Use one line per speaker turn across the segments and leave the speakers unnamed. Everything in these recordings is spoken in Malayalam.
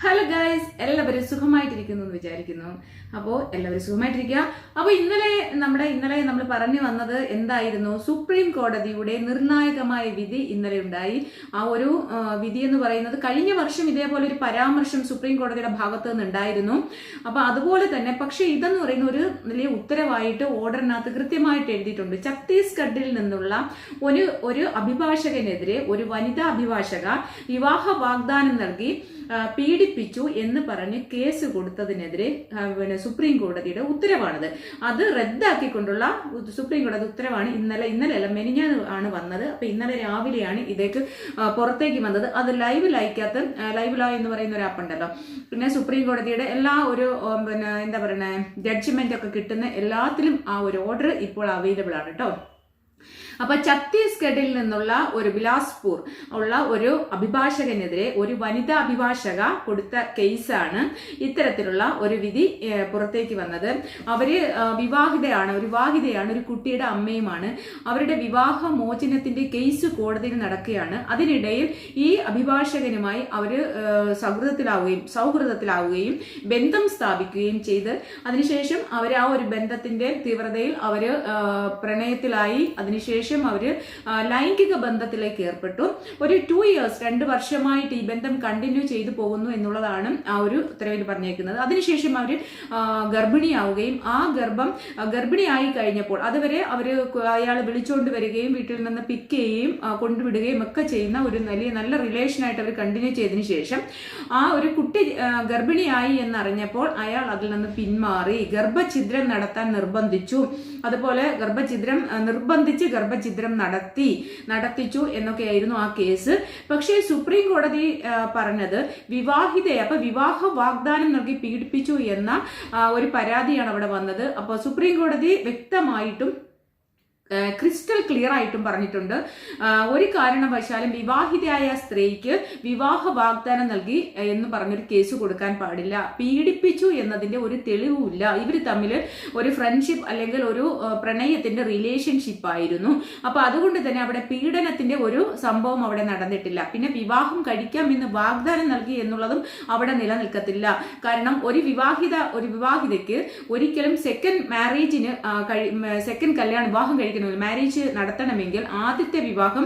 ഹലോ ഗൈസ്, എല്ലാവരും സുഖമായിട്ടിരിക്കുന്നു എന്ന് വിചാരിക്കുന്നു. അപ്പോൾ എല്ലാവരും സുഖമായിട്ടിരിക്കുക. അപ്പോൾ ഇന്നലെ നമ്മൾ പറഞ്ഞു വന്നത് എന്തായിരുന്നു? സുപ്രീം കോടതിയുടെ നിർണായകമായ വിധി ഇന്നലെ ഉണ്ടായി. ആ ഒരു വിധി എന്ന് പറയുന്നത് കഴിഞ്ഞ വർഷം ഇതേപോലെ ഒരു പരാമർശം സുപ്രീം കോടതിയുടെ ഭാഗത്ത് നിന്നുണ്ടായിരുന്നു. അപ്പൊ അതുപോലെ തന്നെ, പക്ഷെ ഇതെന്ന് പറയുന്ന ഒരു വലിയ ഉത്തരവായിട്ട് ഓർഡറിനകത്ത് കൃത്യമായിട്ട് എഴുതിയിട്ടുണ്ട്. ഛത്തീസ്ഗഡിൽ നിന്നുള്ള ഒരു അഭിഭാഷകനെതിരെ ഒരു വനിതാ അഭിഭാഷക വിവാഹ വാഗ്ദാനം നൽകി പീഡിപ്പിച്ചു എന്ന് പറഞ്ഞ് കേസ് കൊടുത്തതിനെതിരെ സുപ്രീം കോടതിയുടെ ഉത്തരവാണിത്. അത് റദ്ദാക്കിക്കൊണ്ടുള്ള സുപ്രീം കോടതി ഉത്തരവാണ് ഇന്നലെ അല്ല മെനിഞ്ഞാന്ന് ആണ് വന്നത്. അപ്പൊ ഇന്നലെ രാവിലെയാണ് ഇതേക്ക് പുറത്തേക്ക് വന്നത്. അത് ലൈവ് ലോ എന്ന് പറയുന്ന ഒരു ആപ്പ് ഉണ്ടല്ലോ. പിന്നെ സുപ്രീം കോടതിയുടെ എല്ലാ ഒരു എന്താ പറയുക ജഡ്ജ്മെന്റ് ഒക്കെ കിട്ടുന്ന എല്ലാത്തിലും ആ ഒരു ഓർഡർ ഇപ്പോൾ അവൈലബിൾ ആണ് കേട്ടോ. അപ്പൊ ഛത്തീസ്ഗഡിൽ നിന്നുള്ള ഒരു ബിലാസ്പൂർ ഉള്ള ഒരു അഭിഭാഷകനെതിരെ ഒരു വനിതാ അഭിഭാഷക കൊടുത്ത കേസാണ് ഇത്തരത്തിലുള്ള ഒരു വിധി പുറത്തേക്ക് വന്നത്. അവര് വിവാഹിതയാണ്, ഒരു കുട്ടിയുടെ അമ്മയുമാണ്. അവരുടെ വിവാഹ മോചനത്തിന്റെ കേസ് കോടതിയിൽ നടക്കുകയാണ്. അതിനിടയിൽ ഈ അഭിഭാഷകനുമായി അവര് സൗഹൃദത്തിലാവുകയും ബന്ധം സ്ഥാപിക്കുകയും ചെയ്ത് അതിനുശേഷം അവർ ആ ഒരു ബന്ധത്തിന്റെ തീവ്രതയിൽ അവര് പ്രണയത്തിലായി. അതിനുശേഷം അവര് ലൈംഗിക ബന്ധത്തിലേക്ക് ഏർപ്പെട്ടു. ഒരു 2 years 2 വർഷമായിട്ട് ഈ ബന്ധം കണ്ടിന്യൂ ചെയ്തു പോകുന്നു എന്നുള്ളതാണ് ആ ഒരു ഉത്തരവിൽ പറഞ്ഞേക്കുന്നത്. അതിനുശേഷം അവര് ഗർഭിണിയാവുകയും ആ ഗർഭിണിയായി കഴിഞ്ഞപ്പോൾ അതുവരെ അയാൾ വിളിച്ചുകൊണ്ട് വരികയും വീട്ടിൽ നിന്ന് പിക്ക് ചെയ്യുകയും കൊണ്ടുവിടുകയും ഒക്കെ ചെയ്യുന്ന ഒരു നല്ല റിലേഷനായിട്ട് അവർ കണ്ടിന്യൂ ചെയ്തതിനു ശേഷം ആ ഒരു കുട്ടി ഗർഭിണിയായി എന്നറിഞ്ഞപ്പോൾ അയാൾ അതിൽ നിന്ന് പിന്മാറി. ഗർഭഛിദ്രം നടത്താൻ നിർബന്ധിച്ചു. അതുപോലെ ഗർഭഛിദ്രം നടത്തിച്ചു എന്നൊക്കെയായിരുന്നു ആ കേസ്. പക്ഷേ സുപ്രീം കോടതി പറഞ്ഞത് വിവാഹ വാഗ്ദാനം നൽകി പീഡിപ്പിച്ചു എന്ന ഒരു പരാതിയാണ് അവിടെ വന്നത്. അപ്പോൾ സുപ്രീം കോടതി വ്യക്തമായിട്ടും ക്രിസ്റ്റൽ ക്ലിയർ ആയിട്ടും പറഞ്ഞിട്ടുണ്ട്, ഒരു കാരണവശാലും വിവാഹിതയായ സ്ത്രീക്ക് വിവാഹ വാഗ്ദാനം നൽകി എന്ന് പറഞ്ഞൊരു കേസ് കൊടുക്കാൻ പാടില്ല. പീഡിപ്പിച്ചു എന്നതിന്റെ ഒരു തെളിവുമില്ല. ഇവർ തമ്മിൽ ഒരു ഫ്രണ്ട്ഷിപ്പ് അല്ലെങ്കിൽ ഒരു പ്രണയത്തിന്റെ റിലേഷൻഷിപ്പ് ആയിരുന്നു. അപ്പൊ അതുകൊണ്ട് തന്നെ അവിടെ പീഡനത്തിന്റെ ഒരു സംഭവം അവിടെ നടന്നിട്ടില്ല. പിന്നെ വിവാഹം കഴിക്കാം എന്ന് വാഗ്ദാനം നൽകി എന്നുള്ളതും അവിടെ നിലനിൽക്കത്തില്ല. കാരണം ഒരു വിവാഹിതയ്ക്ക് ഒരിക്കലും സെക്കൻഡ് വിവാഹം കഴിക്കണം, മാരേജ് നടത്തണമെങ്കിൽ ആദ്യത്തെ വിവാഹം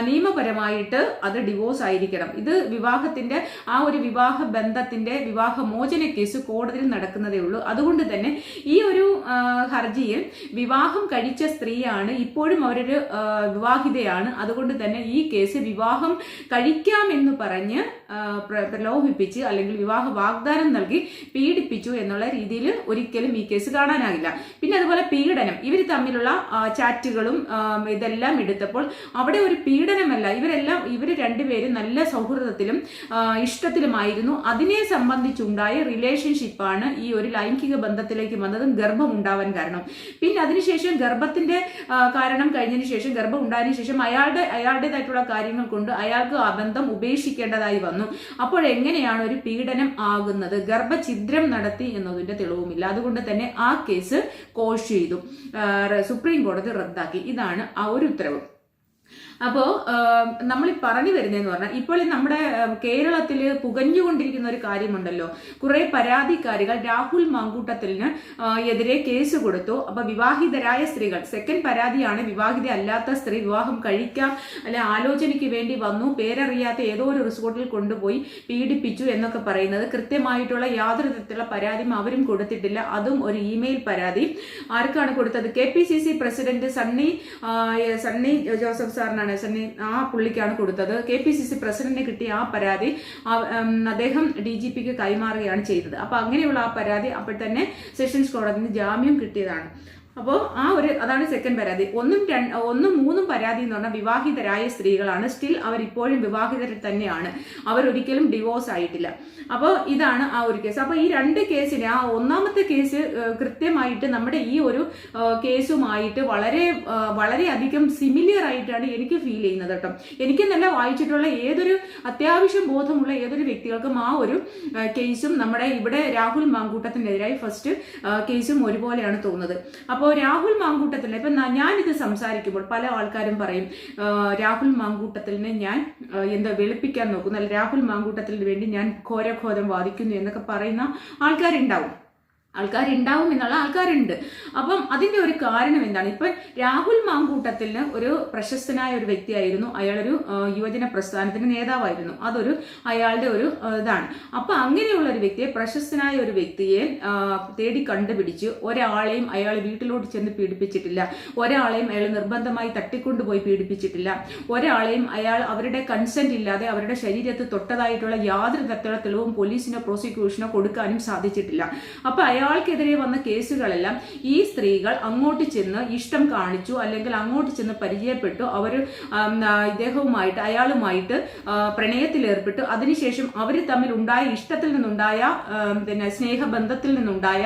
നിയമപരമായിട്ട് അത് ഡിവോഴ്സ് ആയിരിക്കണം. ഇത് വിവാഹത്തിന്റെ ആ ഒരു വിവാഹ ബന്ധത്തിന്റെ വിവാഹ മോചന കേസ് കോടതിയിൽ നടക്കുന്നതേ ഉള്ളൂ. അതുകൊണ്ട് തന്നെ ഈ ഒരു ഹർജിയിൽ വിവാഹം കഴിച്ച സ്ത്രീയാണ്, ഇപ്പോഴും അവരൊരു വിവാഹിതയാണ്. അതുകൊണ്ട് തന്നെ ഈ കേസ് വിവാഹം കഴിക്കാമെന്ന് പറഞ്ഞ് പ്രലോഭിപ്പിച്ച് അല്ലെങ്കിൽ വിവാഹ വാഗ്ദാനം നൽകി പീഡിപ്പിച്ചു എന്നുള്ള രീതിയിൽ ഒരിക്കലും ഈ കേസ് കാണാനാകില്ല. പിന്നെ അതുപോലെ പീഡനം, ഇവർ തമ്മിലുള്ള ചാറ്റുകളും ഇതെല്ലാം എടുത്തപ്പോൾ അവിടെ ഒരു പീഡനമല്ല, ഇവര് രണ്ടുപേരും നല്ല സൗഹൃദത്തിലും ഇഷ്ടത്തിലുമായിരുന്നു. അതിനെ സംബന്ധിച്ചുണ്ടായ റിലേഷൻഷിപ്പാണ് ഈ ഒരു ലൈംഗിക ബന്ധത്തിലേക്ക് വന്നതും ഗർഭം ഉണ്ടാവാൻ കാരണം. പിന്നെ അതിനുശേഷം ഗർഭത്തിന്റെ കാരണം കഴിഞ്ഞതിന് ശേഷം ഗർഭം ഉണ്ടായതിനു ശേഷം അയാളുടേതായിട്ടുള്ള കാര്യങ്ങൾ കൊണ്ട് അയാൾക്ക് ആ ബന്ധം ഉപേക്ഷിക്കേണ്ടതായി വന്നു. അപ്പോൾ എങ്ങനെയാണ് ഒരു പീഡനം ആകുന്നത്? ഗർഭഛിദ്രം നടത്തി എന്നതിന്റെ തെളിവുമില്ല. അതുകൊണ്ട് തന്നെ ആ കേസ് കോഷ് ചെയ്തു, സുപ്രീം കോടതി റദ്ദാക്കി. ഇതാണ് ആ ഒരു ഉത്തരവ്. അപ്പോ നമ്മൾ പറഞ്ഞു വരുന്നതെന്ന് പറഞ്ഞാൽ, ഇപ്പോൾ നമ്മുടെ കേരളത്തിൽ പുകഞ്ഞുകൊണ്ടിരിക്കുന്ന ഒരു കാര്യമുണ്ടല്ലോ. കുറെ പരാതിക്കാരികൾ രാഹുൽ മാങ്കൂട്ടത്തിന് എതിരെ കേസ് കൊടുത്തു. അപ്പൊ വിവാഹിതരായ സ്ത്രീകൾ, സെക്കൻഡ് പരാതിയാണ് വിവാഹിത അല്ലാത്ത സ്ത്രീ വിവാഹം കഴിക്കാം അല്ലെ ആലോചനയ്ക്ക് വേണ്ടി വന്നു, പേരറിയാത്ത ഏതോ ഒരു റിസോർട്ടിൽ കൊണ്ടുപോയി പീഡിപ്പിച്ചു എന്നൊക്കെ പറയുന്നത്. കൃത്യമായിട്ടുള്ള യാതൊരു തരത്തിലുള്ള പരാതിയും അവരും കൊടുത്തിട്ടില്ല. അതും ഒരു ഇമെയിൽ പരാതി. ആർക്കാണ് കൊടുത്തത്? KPCC പ്രസിഡന്റ് സണ്ണി ജോസഫ് സാറിനാണ്, ആ പുള്ളിക്കാണ് കൊടുത്തത്. KPCC പ്രസിഡന്റിനെ കിട്ടിയ ആ പരാതി അദ്ദേഹം DGPക്ക് കൈമാറുകയാണ് ചെയ്തത്. അപ്പൊ അങ്ങനെയുള്ള ആ പരാതി അപ്പോൾ തന്നെ സെഷൻസ് കോടതിന് ജാമ്യം കിട്ടിയതാണ്. അപ്പോൾ അതാണ് സെക്കൻഡ് പരാതി. 1, 2, 3 പരാതി എന്ന് പറഞ്ഞാൽ വിവാഹിതരായ സ്ത്രീകളാണ്. സ്റ്റിൽ അവർ ഇപ്പോഴും വിവാഹിതർ തന്നെയാണ്, അവരൊരിക്കലും ഡിവോഴ്സ് ആയിട്ടില്ല. അപ്പോൾ ഇതാണ് ആ ഒരു കേസ്. അപ്പോൾ ഈ 2 കേസിന്, ആ ഒന്നാമത്തെ കേസ് കൃത്യമായിട്ട് നമ്മുടെ ഈ ഒരു കേസുമായിട്ട് വളരെയധികം സിമിലിയർ ആയിട്ടാണ് എനിക്ക് ഫീൽ ചെയ്യുന്നത് കേട്ടോ. എനിക്ക് നല്ല വായിച്ചിട്ടുള്ള ഏതൊരു അത്യാവശ്യം ബോധമുള്ള ഏതൊരു വ്യക്തികൾക്കും ആ ഒരു കേസും നമ്മുടെ ഇവിടെ രാഹുൽ മാങ്കൂട്ടത്തിനെതിരായി ഫസ്റ്റ് കേസും ഒരുപോലെയാണ് തോന്നുന്നത്. അപ്പോൾ അപ്പോൾ രാഹുൽ മാങ്കൂട്ടത്തിൽ ഇപ്പം ഞാനിത് സംസാരിക്കുമ്പോൾ പല ആൾക്കാരും പറയും രാഹുൽ മാങ്കൂട്ടത്തിലിനെ ഞാൻ എന്താ വെളുപ്പിക്കാൻ നോക്കുന്നു, അല്ല രാഹുൽ മാങ്കൂട്ടത്തിന് വേണ്ടി ഞാൻ ഘോരഘോരം വാദിക്കുന്നു എന്നൊക്കെ പറയുന്ന ആൾക്കാരുണ്ടാവും എന്നുള്ള ആൾക്കാരുണ്ട്. അപ്പം അതിന്റെ ഒരു കാരണം എന്താണ്? ഇപ്പം രാഹുൽ മാങ്കൂട്ടത്തിന് ഒരു പ്രശസ്തനായ ഒരു വ്യക്തിയായിരുന്നു, അയാളൊരു യുവജന പ്രസ്ഥാനത്തിന്റെ നേതാവായിരുന്നു. അതൊരു അയാളുടെ ഒരു ഇതാണ്. അപ്പൊ അങ്ങനെയുള്ള ഒരു വ്യക്തിയെ, പ്രശസ്തനായ ഒരു വ്യക്തിയെ തേടി കണ്ടുപിടിച്ച് ഒരാളെയും അയാൾ വീട്ടിലോട്ട് ചെന്ന് പീഡിപ്പിച്ചിട്ടില്ല, ഒരാളെയും അയാൾ നിർബന്ധമായി തട്ടിക്കൊണ്ടുപോയി പീഡിപ്പിച്ചിട്ടില്ല, ഒരാളെയും അയാൾ അവരുടെ കൺസെന്റ് ഇല്ലാതെ അവരുടെ ശരീരത്തിൽ തൊട്ടതായിട്ടുള്ള യാതൊരു തരത്തിലുള്ള തെളിവും പോലീസിനോ പ്രോസിക്യൂഷനോ കൊടുക്കാനും സാധിച്ചിട്ടില്ല. അപ്പൊ അയാൾക്കെതിരെ വന്ന കേസുകളെല്ലാം ഈ സ്ത്രീകൾ അങ്ങോട്ട് ചെന്ന് ഇഷ്ടം കാണിച്ചു, അല്ലെങ്കിൽ അങ്ങോട്ട് ചെന്ന് പരിചയപ്പെട്ടു, അവർ ഇദ്ദേഹവുമായിട്ട് അയാളുമായിട്ട് പ്രണയത്തിലേർപ്പെട്ടു, അതിനുശേഷം അവർ തമ്മിൽ ഉണ്ടായ ഇഷ്ടത്തിൽ നിന്നുണ്ടായ പിന്നെ സ്നേഹബന്ധത്തിൽ നിന്നുണ്ടായ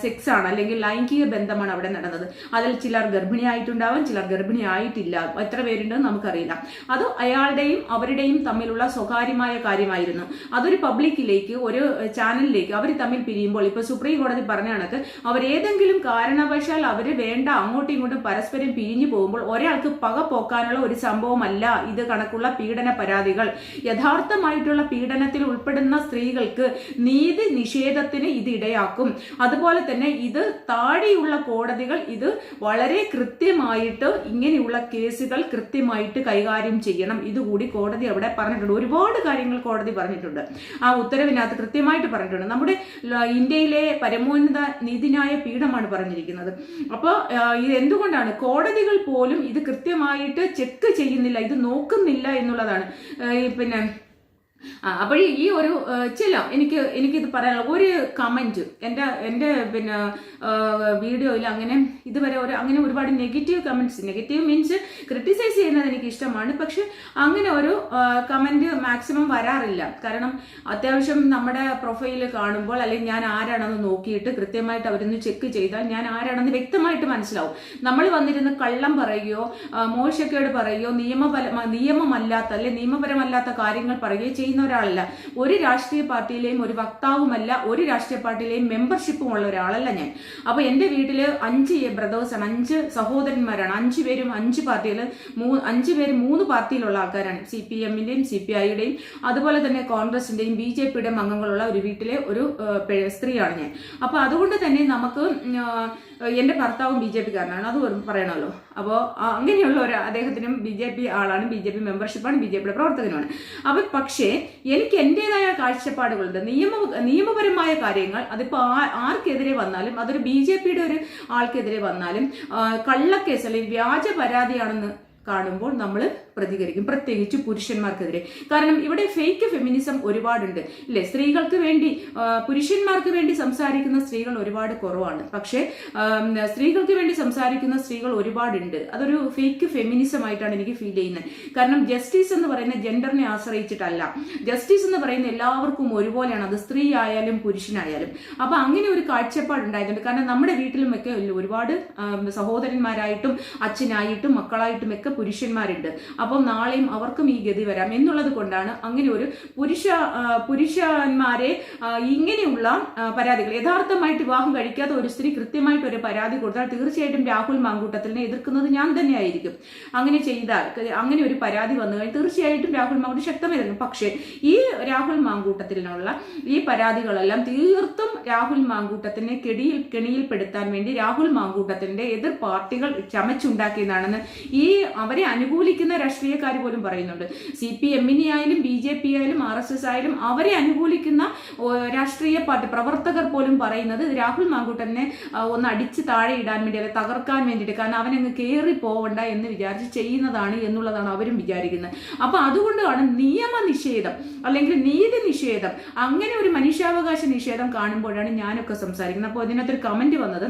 സെക്സ് ആണ്, അല്ലെങ്കിൽ ലൈംഗിക ബന്ധമാണ് അവിടെ നടന്നത്. അതിൽ ചിലർ ഗർഭിണിയായിട്ടുണ്ടാവാം, ചിലർ ഗർഭിണിയായിട്ടില്ല, എത്ര പേരുണ്ടെന്ന് നമുക്കറിയില്ല. അത് അയാളുടെയും അവരുടെയും തമ്മിലുള്ള സ്വകാര്യമായ കാര്യമായിരുന്നു. അതൊരു പബ്ലിക്കിലേക്ക്, ഒരു ചാനലിലേക്ക് അവർ തമ്മിൽ പിരിയുമ്പോൾ, ഇപ്പൊ സുപ്രീം കോടതി പറഞ്ഞ കണക്ക് അവരേതെങ്കിലും കാരണവശാൽ അവര് വേണ്ട അങ്ങോട്ടും ഇങ്ങോട്ടും പരസ്പരം പിരിഞ്ഞു പോകുമ്പോൾ ഒരാൾക്ക് പക പോക്കാനുള്ള ഒരു സംഭവമല്ല ഇത് കണക്കുള്ള പീഡന പരാതികൾ. യഥാർത്ഥമായിട്ടുള്ള പീഡനത്തിൽ ഉൾപ്പെടുന്ന സ്ത്രീകൾക്ക് നീതി നിഷേധത്തിന് ഇത് ഇടയാക്കും. അതുപോലെ തന്നെ ഇത് താഴെയുള്ള കോടതികൾ ഇത് വളരെ കൃത്യമായിട്ട് ഇങ്ങനെയുള്ള കേസുകൾ കൃത്യമായിട്ട് കൈകാര്യം ചെയ്യണം. ഇതുകൂടി കോടതി അവിടെ പറഞ്ഞിട്ടുണ്ട്. ഒരുപാട് കാര്യങ്ങൾ കോടതി പറഞ്ഞിട്ടുണ്ട്. ആ ഉത്തരവിനകത്ത് കൃത്യമായിട്ട് പറഞ്ഞിട്ടുണ്ട്. നമ്മുടെ ഇന്ത്യയിലെ പരമോന്നത നീതിന്യായ പീഠമാണ് പറഞ്ഞിരിക്കുന്നത്. അപ്പോൾ ഇത് എന്തുകൊണ്ടാണ് കോടതികൾ പോലും ഇത് കൃത്യമായിട്ട് ചെക്ക് ചെയ്യുന്നില്ല, ഇത് നോക്കുന്നില്ല എന്നുള്ളതാണ്. പിന്നെ അപ്പോൾ ഈ ഒരു എനിക്കിത് പറയാനുള്ള ഒരു കമന്റ് എൻ്റെ പിന്നെ വീഡിയോയിൽ അങ്ങനെ ഇതുവരെ അങ്ങനെ ഒരുപാട് negative comments, negative means criticise ചെയ്യുന്നത് എനിക്ക് ഇഷ്ടമാണ്, പക്ഷെ അങ്ങനെ ഒരു കമന്റ് മാക്സിമം വരാറില്ല. കാരണം അത്യാവശ്യം നമ്മുടെ പ്രൊഫൈല് കാണുമ്പോൾ, അല്ലെങ്കിൽ ഞാൻ ആരാണെന്ന് നോക്കിയിട്ട് കൃത്യമായിട്ട് അവരൊന്ന് ചെക്ക് ചെയ്താൽ ഞാൻ ആരാണെന്ന് വ്യക്തമായിട്ട് മനസ്സിലാവും. നമ്മൾ വന്നിരുന്ന് കള്ളം പറയുകയോ മോശക്കേട് പറയുകയോ നിയമമല്ലാത്ത അല്ലെങ്കിൽ നിയമപരമല്ലാത്ത കാര്യങ്ങൾ പറയുകയോ ചെയ്യുന്ന ഒരാളല്ല. ഒരു രാഷ്ട്രീയ പാർട്ടിയിലെയും ഒരു വക്താവുമല്ല, ഒരു രാഷ്ട്രീയ പാർട്ടിയിലെയും മെമ്പർഷിപ്പും ഉള്ള ഒരാളല്ല ഞാൻ. അപ്പൊ എന്റെ വീട്ടില് 5 ബ്രദേഴ്സാണ്, 5 സഹോദരന്മാരാണ്. 5 പേരും 5 പാർട്ടിയിൽ, 5 പേര് 3 പാർട്ടിയിലുള്ള ആൾക്കാരാണ്. CPM-ന്റെയും CPI-യുടെയും അതുപോലെ തന്നെ കോൺഗ്രസിന്റെയും BJP-യുടെയും അംഗങ്ങളുള്ള ഒരു വീട്ടിലെ ഒരു സ്ത്രീയാണ് ഞാൻ. അപ്പൊ അതുകൊണ്ട് തന്നെ നമുക്ക് എന്റെ ഭർത്താവും BJP-കാരനാണ്, അത് പറയണമല്ലോ. അപ്പോൾ അങ്ങനെയുള്ള ഒരു അദ്ദേഹത്തിനും BJP ആളാണ്, BJP മെമ്പർഷിപ്പാണ്, BJP-യുടെ പ്രവർത്തകനുമാണ്. അപ്പൊ പക്ഷേ എനിക്ക് എന്റേതായ കാഴ്ചപ്പാടുകളുണ്ട്. നിയമപരമായ കാര്യങ്ങൾ അതിപ്പോ ആർക്കെതിരെ വന്നാലും, അതൊരു BJP-യുടെ ഒരു ആൾക്കെതിരെ വന്നാലും കള്ളക്കേസ് അല്ലെങ്കിൽ വ്യാജ പരാതിയാണെന്ന് കാണുമ്പോൾ നമ്മൾ പ്രതികരിക്കും, പ്രത്യേകിച്ച് പുരുഷന്മാർക്കെതിരെ. കാരണം ഇവിടെ ഫേക്ക് ഫെമിനിസം ഒരുപാടുണ്ട് ഇല്ലേ? സ്ത്രീകൾക്ക് വേണ്ടി, പുരുഷന്മാർക്ക് വേണ്ടി സംസാരിക്കുന്ന സ്ത്രീകൾ ഒരുപാട് കുറവാണ്. പക്ഷേ സ്ത്രീകൾക്ക് വേണ്ടി സംസാരിക്കുന്ന സ്ത്രീകൾ ഒരുപാടുണ്ട്. അതൊരു ഫേക്ക് ഫെമിനിസം ആയിട്ടാണ് എനിക്ക് ഫീൽ ചെയ്യുന്നത്. കാരണം ജസ്റ്റിസ് എന്ന് പറയുന്ന ജെൻഡറിനെ ആശ്രയിച്ചിട്ടല്ല. ജസ്റ്റിസ് എന്ന് പറയുന്ന എല്ലാവർക്കും ഒരുപോലെയാണ്, അത് സ്ത്രീ ആയാലും പുരുഷനായാലും. അപ്പൊ അങ്ങനെ ഒരു കാഴ്ചപ്പാട് ഉണ്ടായിട്ടുണ്ട്. കാരണം നമ്മുടെ വീട്ടിലുമൊക്കെ ഒരുപാട് സഹോദരന്മാരായിട്ടും അച്ഛനായിട്ടും മക്കളായിട്ടും ഒക്കെ പുരുഷന്മാരുണ്ട്. അപ്പം നാളെയും അവർക്കും ഈ ഗതി വരാം എന്നുള്ളത് കൊണ്ടാണ് അങ്ങനെ ഒരു പുരുഷന്മാരെ ഇങ്ങനെയുള്ള പരാതികൾ, യഥാർത്ഥമായിട്ട് വിവാഹം കഴിക്കാത്ത ഒരു സ്ത്രീ കൃത്യമായിട്ട് ഒരു പരാതി കൊടുത്താൽ തീർച്ചയായിട്ടും രാഹുൽ മാങ്കൂട്ടത്തിനെ എതിർക്കുന്നത് ഞാൻ തന്നെയായിരിക്കും. അങ്ങനെ ചെയ്താൽ, അങ്ങനെ ഒരു പരാതി വന്നു കഴിഞ്ഞാൽ തീർച്ചയായിട്ടും രാഹുൽ മാങ്കൂട്ടം ശക്തമായി എതിർക്കും. പക്ഷേ ഈ രാഹുൽ മാങ്കൂട്ടത്തിനുള്ള ഈ പരാതികളെല്ലാം തീർത്തും രാഹുൽ മാങ്കൂട്ടത്തിനെ കെണിയിൽപ്പെടുത്താൻ വേണ്ടി രാഹുൽ മാങ്കൂട്ടത്തിന്റെ എതിർ പാർട്ടികൾ ചമച്ചുണ്ടാക്കിയതാണെന്ന് ഈ അവരെ അനുകൂലിക്കുന്ന രാഷ്ട്രീയക്കാർ പോലും പറയുന്നുണ്ട്. CPM-നെ ആയാലും BJP ആയാലും RSS ആയാലും അവരെ അനുകൂലിക്കുന്ന രാഷ്ട്രീയ പാർട്ടി പ്രവർത്തകർ പോലും പറയുന്നത് രാഹുൽ മാങ്കൂട്ടനെ ഒന്ന് അടിച്ച് താഴെ ഇടാൻ വേണ്ടി, അല്ലെ തകർക്കാൻ വേണ്ടിയിട്ട്, കാരണം അവനങ്ങ് കയറി പോവണ്ട എന്ന് വിചാരിച്ച് ചെയ്യുന്നതാണ് എന്നുള്ളതാണ് അവരും വിചാരിക്കുന്നത്. അപ്പൊ അതുകൊണ്ടാണ് നിയമ നിഷേധം അല്ലെങ്കിൽ നീതി നിഷേധം, അങ്ങനെ ഒരു മനുഷ്യാവകാശ നിഷേധം കാണുമ്പോഴാണ് ഞാനൊക്കെ സംസാരിക്കുന്നത്. അപ്പോൾ ഇതിനകത്തൊരു കമന്റ് വന്നത്,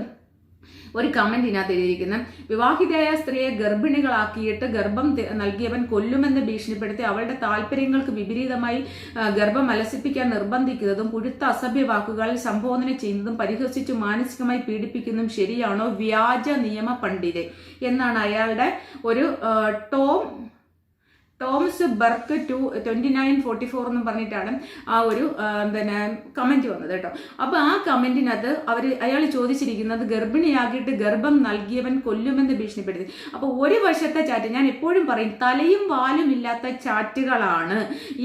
ഒരു കമന്റ് ഇതിനകത്ത് എഴുതിയിരിക്കുന്ന, വിവാഹിതയായ സ്ത്രീയെ ഗർഭിണികളാക്കിയിട്ട് ഗർഭം നൽകിയവൻ കൊല്ലുമെന്ന് ഭീഷണിപ്പെടുത്തി അവളുടെ താല്പര്യങ്ങൾക്ക് വിപരീതമായി ഗർഭം അലസിപ്പിക്കാൻ നിർബന്ധിക്കുന്നതും പുഴുത്ത അസഭ്യ വാക്കുകളിൽ സംബോധന ചെയ്യുന്നതും പരിഹസിച്ചു മാനസികമായി പീഡിപ്പിക്കുന്നതും ശരിയാണോ? വ്യാജ നിയമ പണ്ഡിതൻ എന്നാണ് അയാളുടെ ഒരു ടോമസ് ബർക്ക് 2944 എന്ന് പറഞ്ഞിട്ടാണ് ആ ഒരു പിന്നെ കമന്റ് വന്നത് കേട്ടോ. അപ്പൊ ആ കമന്റിനകത്ത് അയാൾ ചോദിച്ചിരിക്കുന്നത് ഗർഭിണിയാക്കിയിട്ട് ഗർഭം നൽകിയവൻ കൊല്ലുമെന്ന് ഭീഷണിപ്പെടുത്തി. അപ്പൊ ഒരു വശത്തെ ചാറ്റ്, ഞാൻ എപ്പോഴും പറയും തലയും വാലും ഇല്ലാത്ത ചാറ്റുകളാണ്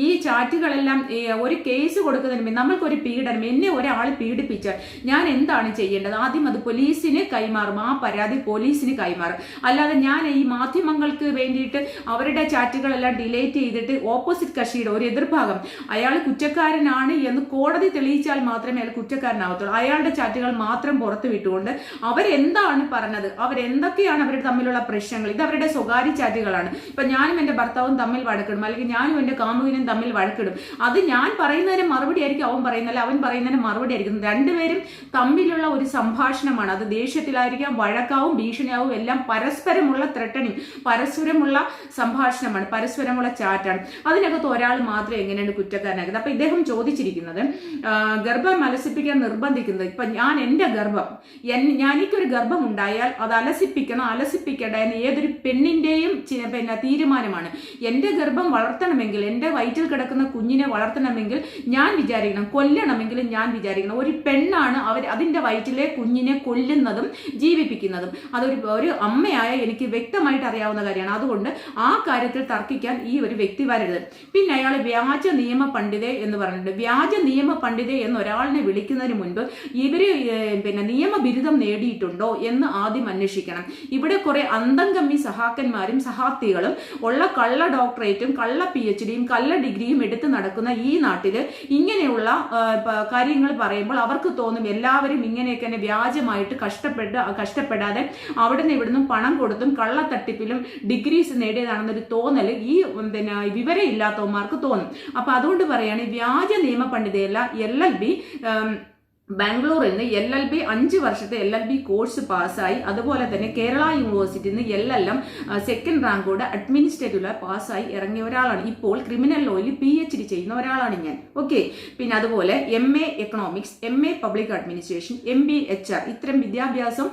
ഈ ചാറ്റുകളെല്ലാം. ഒരു കേസ് കൊടുക്കുന്നതിന് മുമ്പ് നമ്മൾക്കൊരു പീഡനം, എന്നെ ഒരാൾ പീഡിപ്പിച്ചാൽ ഞാൻ എന്താണ് ചെയ്യേണ്ടത്? ആദ്യം അത് പോലീസിന് കൈമാറും, ആ പരാതി പോലീസിന് കൈമാറും. അല്ലാതെ ഞാൻ ഈ മാധ്യമങ്ങൾക്ക് വേണ്ടിയിട്ട് അവരുടെ ചാറ്റുകളെല്ലാം ഡിലേറ്റ് ചെയ്തിട്ട് ഓപ്പോസിറ്റ് കക്ഷിയുടെ ഒരു എതിർഭാഗം അയാൾ കുറ്റക്കാരനാണ് എന്ന് കോടതി തെളിയിച്ചാൽ മാത്രമേ അയാൾ കുറ്റക്കാരനാവത്തുള്ളൂ. അയാളുടെ ചാറ്റുകൾ മാത്രം പുറത്തു വിട്ടുകൊണ്ട് അവരെന്താണ് പറഞ്ഞത്, അവരെന്തൊക്കെയാണ് അവരുടെ തമ്മിലുള്ള പ്രശ്നങ്ങൾ, ഇത് അവരുടെ സ്വകാര്യ ചാറ്റുകളാണ്. ഇപ്പൊ ഞാനും എന്റെ ഭർത്താവും തമ്മിൽ വഴക്കിടും, അല്ലെങ്കിൽ ഞാനും എന്റെ കാമുകനും തമ്മിൽ വഴക്കിടും. അത് ഞാൻ പറയുന്നതിന് മറുപടി ആയിരിക്കും അവൻ പറയുന്നില്ല, അവൻ പറയുന്നതിന് മറുപടി ആയിരിക്കും. രണ്ടുപേരും തമ്മിലുള്ള ഒരു സംഭാഷണമാണ്. അത് ദേഷ്യത്തിലായിരിക്കാം, വഴക്കാവും, ഭീഷണിയാവും, എല്ലാം പരസ്പരമുള്ള ത്രെട്ടണിങ്, പരസ്പരമുള്ള സംഭാഷണമാണ്, പരസ്പരമുള്ള ചാറ്റാണ്. അതിനകത്ത് ഒരാൾ മാത്രം എങ്ങനെയാണ് കുറ്റക്കാരനാക്കുന്നത്? അപ്പൊ ഇദ്ദേഹം ചോദിച്ചിരിക്കുന്നത് ഗർഭം അലസിപ്പിക്കാൻ നിർബന്ധിക്കുന്നത്. ഇപ്പൊ ഞാൻ എന്റെ ഗർഭം, എനിക്കൊരു ഗർഭം ഉണ്ടായാൽ അത് അലസിപ്പിക്കണം, അലസിപ്പിക്കേണ്ട എന്ന് ഏതൊരു പെണ്ണിന്റെയും പിന്നെ തീരുമാനമാണ്. എന്റെ ഗർഭം വളർത്തണമെങ്കിൽ, എന്റെ വയറ്റിൽ കിടക്കുന്ന കുഞ്ഞിനെ വളർത്തണമെങ്കിൽ ഞാൻ വിചാരിക്കണം, കൊല്ലണമെങ്കിലും ഞാൻ വിചാരിക്കണം. ഒരു പെണ്ണാണ് അതിന്റെ വയറ്റിലെ കുഞ്ഞിനെ കൊല്ലുന്നതും ജീവിപ്പിക്കുന്നതും. ഒരു അമ്മയായ എനിക്ക് വ്യക്തമായിട്ട് അറിയാവുന്ന കാര്യമാണ്. അതുകൊണ്ട് ആ കാര്യത്തിൽ തർക്കിക്കാൻ ഈ ഒരു വ്യക്തി വരരുത്. പിന്നെ അയാൾ വ്യാജ നിയമ പണ്ഡിതേ എന്ന് പറഞ്ഞിട്ടുണ്ട്. വ്യാജ നിയമ പണ്ഡിതേ എന്ന് ഒരാളിനെ വിളിക്കുന്നതിന് മുൻപ് ഇവര് പിന്നെ നിയമബിരുദം നേടിയിട്ടുണ്ടോ എന്ന് ആദ്യം അന്വേഷിക്കണം. ഇവിടെ കുറെ അന്തംഗമ്മി സഹാക്കന്മാരും സഹാർത്ഥികളും ഉള്ള കള്ള ഡോക്ടറേറ്റും കള്ള PhDയും കള്ള ഡിഗ്രിയും എടുത്ത് നടക്കുന്ന ഈ നാട്ടില് ഇങ്ങനെയുള്ള കാര്യങ്ങൾ പറയുമ്പോൾ അവർക്ക് തോന്നും എല്ലാവരും ഇങ്ങനെയൊക്കെ തന്നെ വ്യാജമായിട്ട് കഷ്ടപ്പെടാതെ അവിടുന്ന് ഇവിടുന്ന് പണം കൊടുത്തും കള്ളത്തട്ടിപ്പിലും ഡിഗ്രീസ് നേടിയതാണെന്നൊരു തോന്നൽ ഈ പിന്നെ വിവരമില്ലാത്തവന്മാർക്ക് തോന്നും. അപ്പൊ അതുകൊണ്ട് പറയാണ് വ്യാജ നിയമ പണ്ഡിതയല്ല, LLB ബാംഗ്ലൂരിൽ നിന്ന് LLB 5 വർഷത്തെ LLB കോഴ്സ് പാസ്സായി, അതുപോലെ തന്നെ കേരള യൂണിവേഴ്സിറ്റിയിൽ നിന്ന് LLM സെക്കൻഡ് റാങ്കോടെ അഡ്മിനിസ്ട്രേറ്റീവ് പാസ്സായി ഇറങ്ങിയ ഒരാളാണ്. ഇപ്പോൾ ക്രിമിനൽ ലോയിൽ PhD ചെയ്യുന്ന ഒരാളാണ് ഞാൻ. ഓക്കെ. പിന്നെ അതുപോലെ MA economics, MA public administration, MBA HR, ഇത്തരം വിദ്യാഭ്യാസം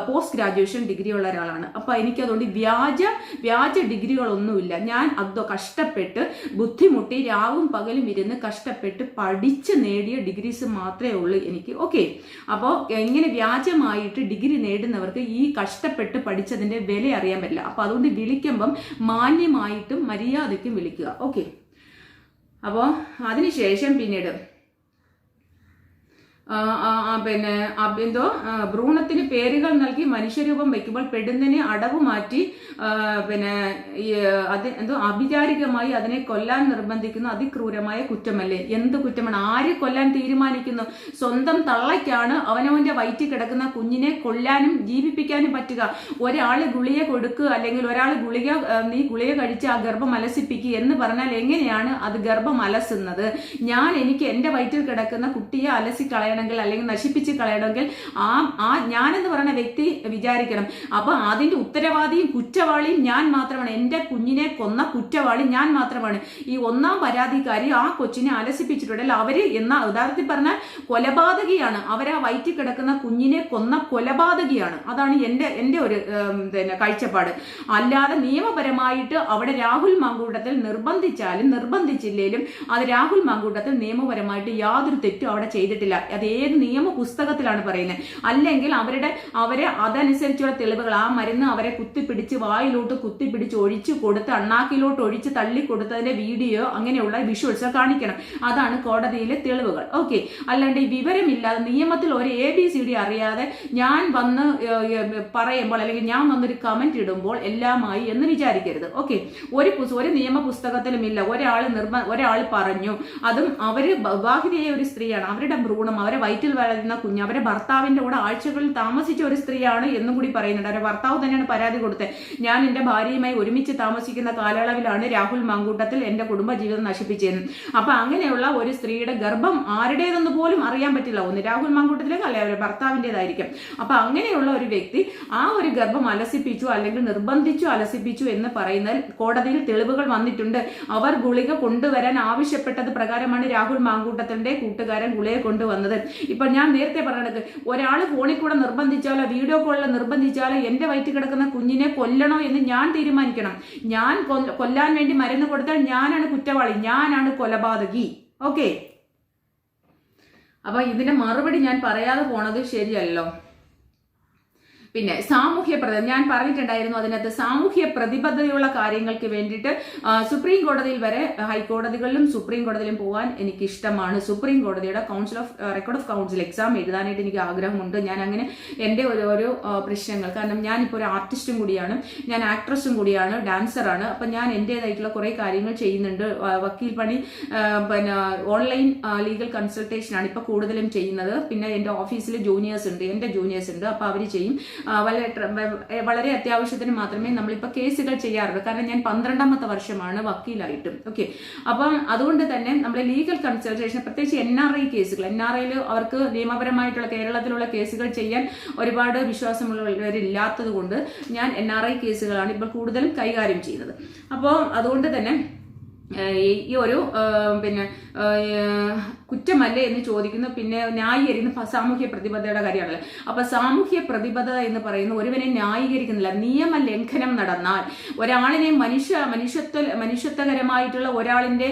പോസ്റ്റ് ഗ്രാജുവേഷൻ ഡിഗ്രി ഉള്ള ഒരാളാണ്. അപ്പൊ എനിക്കതുകൊണ്ട് വ്യാജ ഡിഗ്രികളൊന്നുമില്ല. ഞാൻ അതോ കഷ്ടപ്പെട്ട് ബുദ്ധിമുട്ടി രാവും പകലും ഇരുന്ന് കഷ്ടപ്പെട്ട് പഠിച്ച് നേടിയ ഡിഗ്രീസ് മാത്രമേ ഉള്ളൂ എനിക്ക്. ഓക്കെ. അപ്പോൾ ഇങ്ങനെ വ്യാജമായിട്ട് ഡിഗ്രി നേടുന്നവർക്ക് ഈ കഷ്ടപ്പെട്ട് പഠിച്ചതിന്റെ വില അറിയാൻ പറ്റില്ല. അപ്പൊ അതുകൊണ്ട് വിളിക്കുമ്പം മാന്യമായിട്ടും മര്യാദയ്ക്കും വിളിക്കുക. ഓക്കെ. അപ്പോൾ അതിനുശേഷം പിന്നീട് പിന്നെ എന്തോ ഭ്രൂണത്തിന് പേരുകൾ നൽകി മനുഷ്യരൂപം വയ്ക്കുമ്പോൾ പെടുന്നതിനെ അടവ് മാറ്റി പിന്നെ എന്തോ അഭിചാരികമായി അതിനെ കൊല്ലാൻ നിർബന്ധിക്കുന്ന അതിക്രൂരമായ കുറ്റമല്ലേ? എന്ത് കുറ്റമാണ്? ആര് കൊല്ലാൻ തീരുമാനിക്കുന്നു? സ്വന്തം തള്ളയ്ക്കാണ് അവനവന്റെ വയറ്റിൽ കിടക്കുന്ന കുഞ്ഞിനെ കൊല്ലാനും ജീവിപ്പിക്കാനും പറ്റുക. ഒരാള് ഗുളിക കൊടുക്കുക, അല്ലെങ്കിൽ ഒരാൾ നീ ഗുളിക കഴിച്ച് ആ ഗർഭം അലസിപ്പിക്കുക എന്ന് പറഞ്ഞാൽ എങ്ങനെയാണ് അത് ഗർഭം അലസുന്നത്? എനിക്ക് എന്റെ വയറ്റിൽ കിടക്കുന്ന കുട്ടിയെ അലസിക്കളയാൻ അല്ലെങ്കിൽ നശിപ്പിച്ച് കളയണമെങ്കിൽ ഞാനെന്ന് പറയുന്ന വ്യക്തി വിചാരിക്കണം. അപ്പൊ അതിന്റെ ഉത്തരവാദിയും കുറ്റവാളിയും ഞാൻ മാത്രമാണ്. എന്റെ കുഞ്ഞിനെ കൊന്ന കുറ്റവാളി ഞാൻ മാത്രമാണ്. ഈ ഒന്നാം പരാതിക്കാരി ആ കൊച്ചിനെ അലസിപ്പിച്ചിട്ടുണ്ടെങ്കിൽ അവര് ഉദാഹരണത്തിൽ പറഞ്ഞാൽ കൊലപാതകിയാണ്. അവരാ വയറ്റിൽ കിടക്കുന്ന കുഞ്ഞിനെ കൊന്ന കൊലപാതകിയാണ്. അതാണ് എന്റെ ഒരു കാഴ്ചപ്പാട്. അല്ലാതെ നിയമപരമായിട്ട് അവിടെ രാഹുൽ മാങ്കൂട്ടത്തിൽ നിർബന്ധിച്ചില്ലേലും അത് രാഹുൽ മാങ്കൂട്ടത്തിൽ നിയമപരമായിട്ട് യാതൊരു തെറ്റും അവിടെ ചെയ്തിട്ടില്ല. അത് ഏത് നിയമ പുസ്തകത്തിലാണ് പറയുന്നത്? അല്ലെങ്കിൽ അവരെ അതനുസരിച്ചുള്ള തെളിവുകൾ, ആ മരുന്ന് അവരെ കുത്തിപ്പിടിച്ച് വായിലോട്ട് കുത്തിപ്പിടിച്ച് ഒഴിച്ചു കൊടുത്ത് അണ്ണാക്കിലോട്ട് ഒഴിച്ച് തള്ളി കൊടുത്തതിന്റെ വീഡിയോ, അങ്ങനെയുള്ള വിഷ്വൽസ് കാണിക്കണം. അതാണ് കോടതിയിലെ തെളിവുകൾ. ഓക്കെ. അല്ലാണ്ട് ഈ വിവരമില്ലാതെ നിയമത്തിൽ ഒരു ABCD അറിയാതെ ഞാൻ വന്ന് പറയുമ്പോൾ, അല്ലെങ്കിൽ ഞാൻ വന്നൊരു കമന്റ് ഇടുമ്പോൾ എല്ലാമായി എന്ന് വിചാരിക്കരുത്. ഓക്കെ. ഒരു നിയമ പുസ്തകത്തിലും ഇല്ല ഒരാൾ പറഞ്ഞു, അതും അവര് വിവാഹിതയായ ഒരു സ്ത്രീയാണ്, അവരുടെ ഭ്രൂണം, അവരെ വയറ്റിൽ വളരുന്ന കുഞ്ഞ് അവരെ ഭർത്താവിന്റെ കൂടെ ആഴ്ചകളിൽ താമസിച്ച ഒരു സ്ത്രീയാണ് എന്നും കൂടി പറയുന്നുണ്ട്. അവരുടെ ഭർത്താവ് തന്നെയാണ് പരാതി കൊടുത്തത്. ഞാൻ എന്റെ ഭാര്യയുമായി ഒരുമിച്ച് താമസിക്കുന്ന കാലയളവിലാണ് രാഹുൽ മാങ്കൂട്ടത്തിൽ എന്റെ കുടുംബജീവിതം നശിപ്പിച്ചതെന്ന്. അപ്പൊ അങ്ങനെയുള്ള ഒരു സ്ത്രീയുടെ ഗർഭം ആരുടേതെന്ന് പോലും അറിയാൻ പറ്റില്ല. ഒന്ന് രാഹുൽ മാങ്കൂട്ടത്തിലേക്ക്, അല്ലെ അവരുടെ ഭർത്താവിൻ്റെതായിരിക്കും. അപ്പൊ അങ്ങനെയുള്ള ഒരു വ്യക്തി ആ ഒരു ഗർഭം അലസിപ്പിച്ചു അല്ലെങ്കിൽ നിർബന്ധിച്ചു അലസിപ്പിച്ചു എന്ന് പറയുന്നതിൽ കോടതിയിൽ തെളിവുകൾ വന്നിട്ടുണ്ട്. അവർ ഗുളിക കൊണ്ടുവരാൻ ആവശ്യപ്പെട്ടത് പ്രകാരമാണ് രാഹുൽ മാങ്കൂട്ടത്തിന്റെ കൂട്ടുകാരൻ ഗുളിക കൊണ്ടുവന്നത്. ഇപ്പൊ ഞാൻ നേരത്തെ പറഞ്ഞത്, ഒരാൾ ഫോണിൽ കൂടെ നിർബന്ധിച്ചാലോ വീഡിയോ കോളിൽ നിർബന്ധിച്ചാലോ എന്റെ വയറ്റിൽ കിടക്കുന്ന കുഞ്ഞിനെ കൊല്ലണോ എന്ന് ഞാൻ തീരുമാനിക്കണം. ഞാൻ കൊല്ലാൻ വേണ്ടി മരുന്ന് കൊടുത്താൽ ഞാനാണ് കുറ്റവാളി, ഞാനാണ് കൊലപാതകി. ഓക്കെ, അപ്പൊ ഇതിന്റെ മറുപടി ഞാൻ പറയാതെ പോണത് ശരിയല്ലോ. പിന്നെ സാമൂഹ്യ ഞാൻ പറഞ്ഞിട്ടുണ്ടായിരുന്നു അതിനകത്ത് സാമൂഹ്യ പ്രതിബദ്ധതയുള്ള കാര്യങ്ങൾക്ക് വേണ്ടിയിട്ട് സുപ്രീം കോടതിയിൽ വരെ, ഹൈക്കോടതികളിലും സുപ്രീം കോടതിയിലും പോകാൻ എനിക്ക് ഇഷ്ടമാണ്. സുപ്രീം കോടതിയുടെ റെക്കോർഡ് ഓഫ് കൗൺസിൽ എക്സാം എഴുതാനായിട്ട് എനിക്ക് ആഗ്രഹമുണ്ട്. ഞാൻ അങ്ങനെ എൻ്റെ ഓരോ പ്രശ്നങ്ങൾ, കാരണം ഞാനിപ്പോൾ ഒരു ആർട്ടിസ്റ്റും കൂടിയാണ്, ഞാൻ ആക്ട്രസും കൂടിയാണ്, ഡാൻസറാണ്. അപ്പം ഞാൻ എൻ്റേതായിട്ടുള്ള കുറേ കാര്യങ്ങൾ ചെയ്യുന്നുണ്ട്. വക്കീൽ പണി, പിന്നെ ഓൺലൈൻ ലീഗൽ കൺസൾട്ടേഷനാണ് ഇപ്പോൾ കൂടുതലും ചെയ്യുന്നത്. പിന്നെ എൻ്റെ ഓഫീസിൽ ജൂനിയേഴ്സ് ഉണ്ട്, എൻ്റെ ജൂനിയേഴ്സ് ഉണ്ട്, അപ്പോൾ അവർ ചെയ്യും. വളരെ അത്യാവശ്യത്തിന് മാത്രമേ നമ്മളിപ്പോൾ കേസുകൾ ചെയ്യാറുള്ളൂ. കാരണം ഞാൻ 12ാമത്തെ വർഷമാണ് വക്കീലായിട്ടും. ഓക്കെ, അപ്പം അതുകൊണ്ട് തന്നെ നമ്മൾ ലീഗൽ കൺസൾട്ടേഷൻ, പ്രത്യേകിച്ച് NRI കേസുകൾ, NRIയിൽ അവർക്ക് നിയമപരമായിട്ടുള്ള കേരളത്തിലുള്ള കേസുകൾ ചെയ്യാൻ ഒരുപാട് വിശ്വാസമുള്ളവരില്ലാത്തത് കൊണ്ട് ഞാൻ NRI കേസുകളാണ് ഇപ്പോൾ കൂടുതലും കൈകാര്യം ചെയ്യുന്നത്. അപ്പോൾ അതുകൊണ്ട് തന്നെ ഈ ഒരു പിന്നെ കുറ്റമല്ലേ എന്ന് ചോദിക്കുന്നു. പിന്നെ ന്യായീകരിക്കുന്ന സാമൂഹ്യ പ്രതിബദ്ധതയുടെ കാര്യമാണല്ലോ. അപ്പൊ സാമൂഹ്യ പ്രതിബദ്ധത എന്ന് പറയുന്ന ഒരുവനെ ന്യായീകരിക്കുന്നില്ല. നിയമലംഘനം നടന്നാൽ ഒരാളിനെ മനുഷ്യത്വകരമായിട്ടുള്ള ഒരാളിന്റെ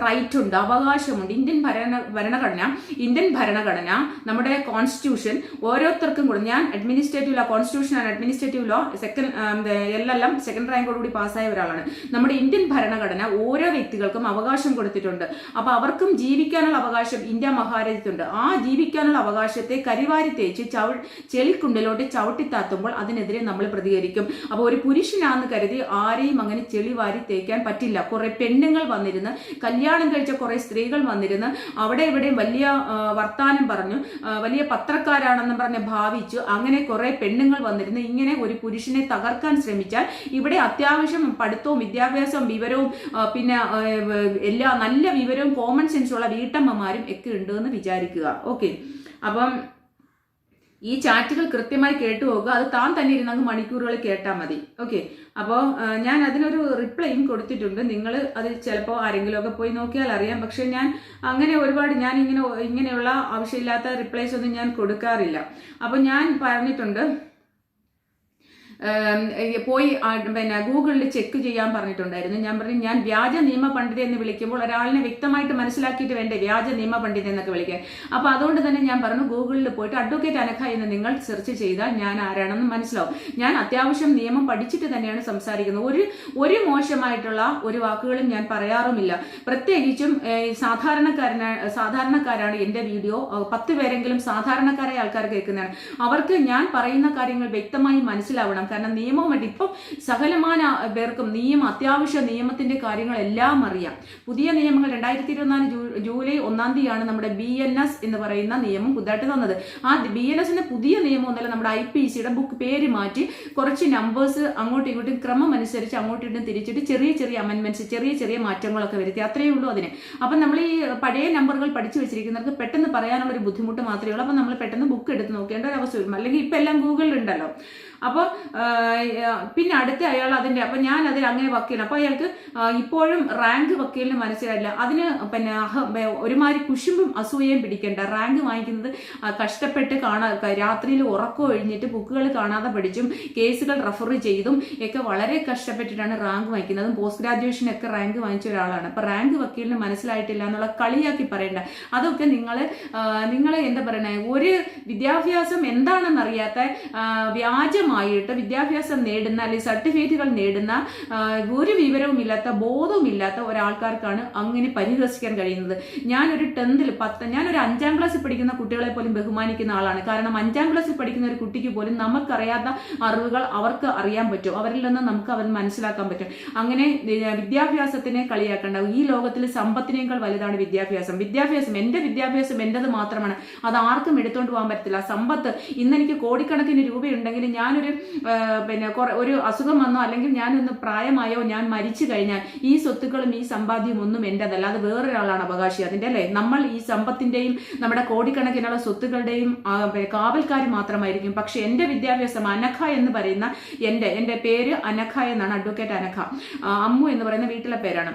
റൈറ്റ് ഉണ്ട്, അവകാശമുണ്ട്. ഇന്ത്യൻ ഭരണഘടന നമ്മുടെ കോൺസ്റ്റിറ്റ്യൂഷൻ ഓരോരുത്തർക്കും കൂടെ, ഞാൻ administrative law, constitution and administrative law LLM second റാങ്കോടുകൂടി പാസ്സായ ഒരാളാണ്. നമ്മുടെ ഇന്ത്യൻ ഭരണഘടന ഓരോ വ്യക്തികൾക്കും അവകാശം കൊടുത്തിട്ടുണ്ട്. അപ്പൊ അവർക്കും ജീവിക്കാനുള്ള അവകാശം ഇന്ത്യ മഹാരാജ്യത്തുണ്ട്. ആ ജീവിക്കാനുള്ള അവകാശത്തെ കരിവാരി തേച്ച് ചെളിക്കുണ്ടിലോട്ട് ചവിട്ടിത്താത്തുമ്പോൾ അതിനെതിരെ നമ്മൾ പ്രതികരിക്കും. അപ്പൊ ഒരു പുരുഷനാന്ന് കരുതി ആരെയും അങ്ങനെ ചെളിവാരി തേക്കാൻ പറ്റില്ല. കുറെ പെണ്ണുങ്ങൾ വന്നിരുന്ന്, കല്യാണം കഴിച്ച കുറെ സ്ത്രീകൾ വന്നിരുന്ന് അവിടെ ഇവിടെ വലിയ വർത്താനം പറഞ്ഞു, വലിയ പത്രക്കാരാണെന്ന് പറഞ്ഞ് ഭാവിച്ചു, അങ്ങനെ കുറെ പെണ്ണുങ്ങൾ വന്നിരുന്ന് ഇങ്ങനെ ഒരു പുരുഷനെ തകർക്കാൻ ശ്രമിച്ചാൽ ഇവിടെ അത്യാവശ്യം പഠിത്തവും വിദ്യാഭ്യാസവും വിവരവും പിന്നെ എല്ലാ നല്ല വിവരവും കോമൺ സെൻസുള്ള വീട്ടമ്മമാരും ഒക്കെ ഉണ്ട് എന്ന് വിചാരിക്കുക. ഓക്കെ, അപ്പം ഈ ചാറ്റുകൾ കൃത്യമായി കേട്ടു പോകുക. അത് താൻ തന്നെ ഇരുന്ന് മണിക്കൂറുകൾ കേട്ടാൽ മതി. ഓക്കെ, അപ്പോൾ ഞാൻ അതിനൊരു റിപ്ലൈയും കൊടുത്തിട്ടുണ്ട്. നിങ്ങൾ അത് ചിലപ്പോൾ ആരെങ്കിലുമൊക്കെ പോയി നോക്കിയാൽ അറിയാം. പക്ഷെ ഞാൻ അങ്ങനെ ഒരുപാട് ഇങ്ങനെയുള്ള ആവശ്യമില്ലാത്ത റിപ്ലൈസ് ഒന്നും ഞാൻ കൊടുക്കാറില്ല. അപ്പോൾ ഞാൻ പറഞ്ഞിട്ടുണ്ട്, പോയി പിന്നെ ഗൂഗിളിൽ ചെക്ക് ചെയ്യാൻ പറഞ്ഞിട്ടുണ്ടായിരുന്നു. ഞാൻ പറഞ്ഞു, ഞാൻ വ്യാജ നിയമ പണ്ഡിത എന്ന് വിളിക്കുമ്പോൾ ഒരാളിനെ വ്യക്തമായിട്ട് മനസ്സിലാക്കിയിട്ട് വേണ്ടേ വ്യാജ നിയമ പണ്ഡിത എന്നൊക്കെ വിളിക്കാൻ. അപ്പോൾ അതുകൊണ്ട് തന്നെ ഞാൻ പറഞ്ഞു, ഗൂഗിളിൽ പോയിട്ട് അഡ്വക്കേറ്റ് അനഘ എന്ന് നിങ്ങൾ സെർച്ച് ചെയ്താൽ ഞാൻ ആരാണെന്ന് മനസ്സിലാവും. ഞാൻ അത്യാവശ്യം നിയമം പഠിച്ചിട്ട് തന്നെയാണ് സംസാരിക്കുന്നത്. ഒരു മോശമായിട്ടുള്ള ഒരു വാക്കുകളും ഞാൻ പറയാറുമില്ല. പ്രത്യേകിച്ചും സാധാരണക്കാരാണ് എൻ്റെ വീഡിയോ 10 പേരെങ്കിലും സാധാരണക്കാരായ ആൾക്കാർ കേൾക്കുന്നതാണ്. അവർക്ക് ഞാൻ പറയുന്ന കാര്യങ്ങൾ വ്യക്തമായി മനസ്സിലാവണം. കാരണം നിയമവുമായിട്ട് ഇപ്പം സകലമാന പേർക്കും അത്യാവശ്യ നിയമത്തിന്റെ കാര്യങ്ങളെല്ലാം അറിയാം. പുതിയ നിയമങ്ങൾ 2024 ജൂലൈ 1-ാം തീയതിയാണ് നമ്മുടെ BNS എന്ന് പറയുന്ന നിയമം പുതുതായിട്ട് തന്നത്. ആ BNSന്റെ പുതിയ നിയമം ഒന്നല്ല, നമ്മുടെ IPCയുടെ ബുക്ക് പേര് മാറ്റി കുറച്ച് നമ്പേഴ്സ് അങ്ങോട്ടും ഇങ്ങോട്ടും ക്രമം അനുസരിച്ച് അങ്ങോട്ടും ഇങ്ങോട്ടും തിരിച്ചിട്ട് ചെറിയ അമെന്റ്മെന്റ്സ്, ചെറിയ മാറ്റങ്ങളൊക്കെ വരുത്തി, അത്രയേ ഉള്ളൂ അതിന്. അപ്പം നമ്മൾ ഈ പഴയ നമ്പറുകൾ പഠിച്ചു വെച്ചിരിക്കുന്നവർക്ക് പെട്ടെന്ന് പറയാനുള്ള ഒരു ബുദ്ധിമുട്ട് മാത്രമേ ഉള്ളൂ. അപ്പം നമ്മൾ പെട്ടെന്ന് ബുക്ക് എടുത്ത് നോക്കേണ്ട ഒരു അവസ്ഥ വരും. അല്ലെങ്കിൽ ഇപ്പം എല്ലാം ഗൂഗിളിൽ ഉണ്ടല്ലോ. അപ്പോൾ പിന്നെ അടുത്ത അയാൾ അതിൻ്റെ, അപ്പം ഞാൻ അതിൽ അങ്ങനെ വക്കീലാണ്. അപ്പോൾ അയാൾക്ക് ഇപ്പോഴും റാങ്ക് വക്കീലിന് മനസ്സിലായില്ല. അതിന് പിന്നെ ഒരുമാതിരി കുശുമ്പും അസൂയയും പിടിക്കേണ്ട. റാങ്ക് വാങ്ങിക്കുന്നത് കഷ്ടപ്പെട്ട് രാത്രിയിൽ ഉറക്കം ഒഴിഞ്ഞിട്ട് ബുക്കുകൾ കാണാതെ പഠിച്ചും കേസുകൾ റെഫർ ചെയ്തും ഒക്കെ വളരെ കഷ്ടപ്പെട്ടിട്ടാണ് റാങ്ക് വാങ്ങിക്കുന്നത്. പോസ്റ്റ് ഗ്രാജുവേഷനൊക്കെ റാങ്ക് വാങ്ങിച്ച ഒരാളാണ്. അപ്പം റാങ്ക് വക്കീലിന് മനസ്സിലായിട്ടില്ല എന്നുള്ള കളിയാക്കി പറയേണ്ട. അതൊക്കെ നിങ്ങൾ എന്താ പറയണേ, ഒരു വിദ്യാഭ്യാസം എന്താണെന്നറിയാത്ത വ്യാജമായിട്ട് വിദ്യാഭ്യാസം നേടുന്ന അല്ലെങ്കിൽ സർട്ടിഫിക്കറ്റുകൾ നേടുന്ന ഒരു വിവരവും ഇല്ലാത്ത ബോധവും ഇല്ലാത്ത ഒരാൾക്കാർക്കാണ് അങ്ങനെ പരിഹസിക്കാൻ കഴിയുന്നത്. ഞാനൊരു 10th ഞാനൊരു 5ാം ക്ലാസ്സിൽ പഠിക്കുന്ന കുട്ടികളെ പോലും ബഹുമാനിക്കുന്ന ആളാണ്. കാരണം 5ാം ക്ലാസ്സിൽ പഠിക്കുന്ന ഒരു കുട്ടിക്ക് പോലും നമുക്കറിയാത്ത അറിവുകൾ അവർക്ക് അറിയാൻ പറ്റും, അവരിൽ നിന്ന് നമുക്ക് അവർ മനസ്സിലാക്കാൻ പറ്റും. അങ്ങനെ വിദ്യാഭ്യാസത്തിനെ കളിയാക്കേണ്ട. ഈ ലോകത്തിൽ സമ്പത്തിനേക്കാൾ വലുതാണ് വിദ്യാഭ്യാസം. എന്റെ വിദ്യാഭ്യാസം എന്റേത് മാത്രമാണ്, അത് ആർക്കും എടുത്തുകൊണ്ട് പോകാൻ പറ്റത്തില്ല. സമ്പത്ത് ഇന്നെനിക്ക് കോടിക്കണക്കിന് രൂപയുണ്ടെങ്കിൽ ഞാനൊരു പിന്നെ ഒരു അസുഖം വന്നോ അല്ലെങ്കിൽ ഞാനൊന്ന് പ്രായമായോ ഞാൻ മരിച്ചു കഴിഞ്ഞാൽ ഈ സ്വത്തുക്കളും ഈ സമ്പാദ്യവും ഒന്നും എന്റേതല്ല, അത് വേറൊരാളാണ് അവകാശി അതിന്റെ. അല്ലേ, നമ്മൾ ഈ സമ്പത്തിന്റെയും നമ്മുടെ കോടിക്കണക്കിനുള്ള സ്വത്തുക്കളുടെയും കാവൽക്കാർ മാത്രമായിരിക്കും. പക്ഷെ എന്റെ വിദ്യാഭ്യാസം അനഘ എന്ന് പറയുന്ന എന്റെ പേര് അനഘ എന്നാണ്, അഡ്വക്കേറ്റ് അനഘ. അമ്മു എന്ന് പറയുന്ന വീട്ടിലെ പേരാണ്.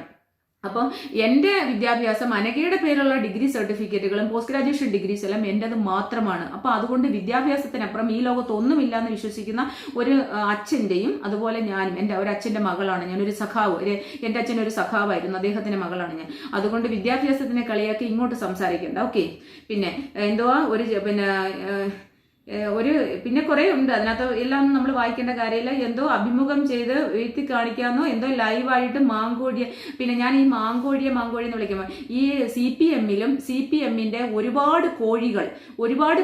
അപ്പം എൻ്റെ വിദ്യാഭ്യാസം അനഘയുടെ പേരുള്ള ഡിഗ്രി സർട്ടിഫിക്കറ്റുകളും പോസ്റ്റ് ഗ്രാജുവേഷൻ ഡിഗ്രീസ് എല്ലാം എൻ്റെത് മാത്രമാണ്. അപ്പോൾ അതുകൊണ്ട് വിദ്യാഭ്യാസത്തിനപ്പുറം ഈ ലോകത്ത് ഒന്നുമില്ല എന്ന് വിശ്വസിക്കുന്ന ഒരു അച്ഛൻ്റെയും അതുപോലെ ഞാനും, എൻ്റെ ഒരു അച്ഛൻ്റെ മകളാണ് ഞാൻ, ഒരു സഖാവ്, എൻ്റെ അച്ഛൻ ഒരു സഖാവായിരുന്നു, അദ്ദേഹത്തിൻ്റെ മകളാണ് ഞാൻ. അതുകൊണ്ട് വിദ്യാഭ്യാസത്തിനെ കളിയാക്കി ഇങ്ങോട്ട് സംസാരിക്കേണ്ട. ഓക്കെ. പിന്നെ എന്തുവാ പിന്നെ കുറേ ഉണ്ട് അതിനകത്ത്, എല്ലാം നമ്മൾ വായിക്കേണ്ട കാര്യമില്ല. എന്തോ അഭിമുഖം ചെയ്ത് എഴുത്തി കാണിക്കാമെന്നോ എന്തോ ലൈവായിട്ട് മാങ്കോഴിയെ, പിന്നെ ഞാൻ ഈ മാങ്കോഴി എന്ന് വിളിക്കുമ്പോൾ ഈ CPM-ന്റെ ഒരുപാട്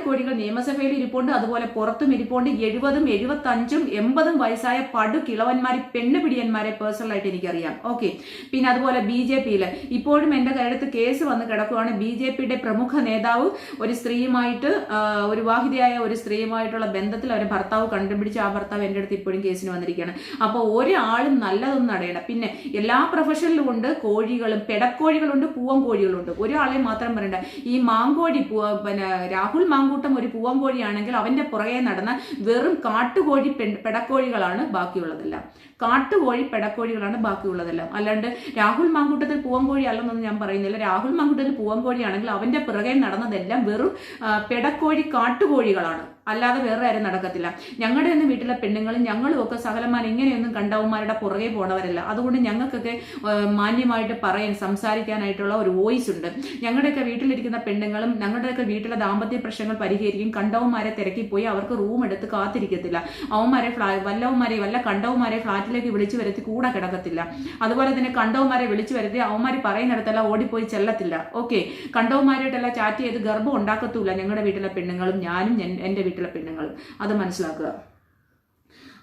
കോഴികൾ നിയമസഭയിൽ ഇരിപ്പുണ്ട്, അതുപോലെ പുറത്തും ഇരിപ്പുണ്ട്. 70, 75, 80 വയസ്സായ കിളവന്മാർ, പെണ്ണുപിടിയന്മാരെ പേഴ്സണലായിട്ട് എനിക്കറിയാം. ഓക്കെ. പിന്നെ അതുപോലെ BJP-യിൽ ഇപ്പോഴും എൻ്റെ കയ്യടുത്ത് കേസ് വന്ന് കിടക്കുകയാണ്. BJP-യുടെ പ്രമുഖ നേതാവ് ഒരു സ്ത്രീയുമായിട്ട്, ഒരു വിവാഹിതയായ ഒരു സ്ത്രീയുമായിട്ടുള്ള ബന്ധത്തിൽ അവരെ ഭർത്താവ് കണ്ടുപിടിച്ച് ആ ഭർത്താവ് എൻ്റെ അടുത്ത് ഇപ്പോഴും കേസിന് വന്നിരിക്കുകയാണ്. അപ്പോൾ ഒരാളും നല്ലതൊന്നും നടയണം. പിന്നെ എല്ലാ പ്രൊഫഷനിലും ഉണ്ട് കോഴികളും, പെടക്കോഴികളുണ്ട്, പൂവൻ കോഴികളുണ്ട്. ഒരാളെ മാത്രം പറയണ്ട. ഈ മാങ്കോഴി, രാഹുൽ മാങ്കൂട്ടം ഒരു പൂവൻ കോഴിയാണെങ്കിൽ അവന്റെ പുറകെ നടന്ന വെറും കാട്ടുകോഴി പെടക്കോഴികളാണ് ബാക്കിയുള്ളതെല്ലാം. അല്ലാണ്ട് രാഹുൽ മാങ്കൂട്ടത്തിൽ പൂവൻ കോഴി അല്ലെന്നൊന്നും ഞാൻ പറയുന്നില്ല. രാഹുൽ മാങ്കൂട്ടത്തിൽ പൂവൻ കോഴിയാണെങ്കിൽ അവന്റെ പുറകെ നടന്നതെല്ലാം വെറും പെടക്കോഴി കാട്ടുകോഴികളാണ്, അല്ലാതെ വേറെ ആരും നടക്കത്തില്ല. ഞങ്ങളുടെ ഒന്നും വീട്ടിലെ പെണ്ണുങ്ങളും ഞങ്ങളും ഒക്കെ സകലമാൻ ഇങ്ങനെയൊന്നും കണ്ടവന്മാരുടെ പുറകെ പോണവരല്ല. അതുകൊണ്ട് ഞങ്ങൾക്കൊക്കെ മാന്യമായിട്ട് സംസാരിക്കാനായിട്ടുള്ള ഒരു വോയിസ് ഉണ്ട്. ഞങ്ങളുടെയൊക്കെ വീട്ടിലിരിക്കുന്ന പെണ്ണുങ്ങളും ഞങ്ങളുടെയൊക്കെ വീട്ടിലെ ദാമ്പത്യ പ്രശ്നങ്ങൾ പരിഹരിക്കും. കണ്ടവന്മാരെ തിരക്കിപ്പോയി അവർക്ക് റൂം എടുത്ത് കാത്തിരിക്കത്തില്ല. വല്ല കണ്ടവന്മാരെ ഫ്ലാറ്റിലേക്ക് വിളിച്ചു വരുത്തി കൂടെ കിടക്കത്തില്ല. അതുപോലെ തന്നെ കണ്ടവന്മാരെ വിളിച്ചു വരുത്തി അവന്മാർ പറയുന്നിടത്തല്ല ഓടിപ്പോയി ചെല്ലത്തില്ല. ഓക്കെ. കണ്ടവന്മാരായിട്ടെല്ലാം ചാറ്റ് ചെയ്ത് ഗർഭം ഉണ്ടാക്കത്തൂല ഞങ്ങളുടെ വീട്ടിലെ പെണ്ണുങ്ങളും ഞാനും എൻ്റെ വീട്ടിലെ പെണ്ണുങ്ങൾ. അത് മനസ്സിലാക്കുക.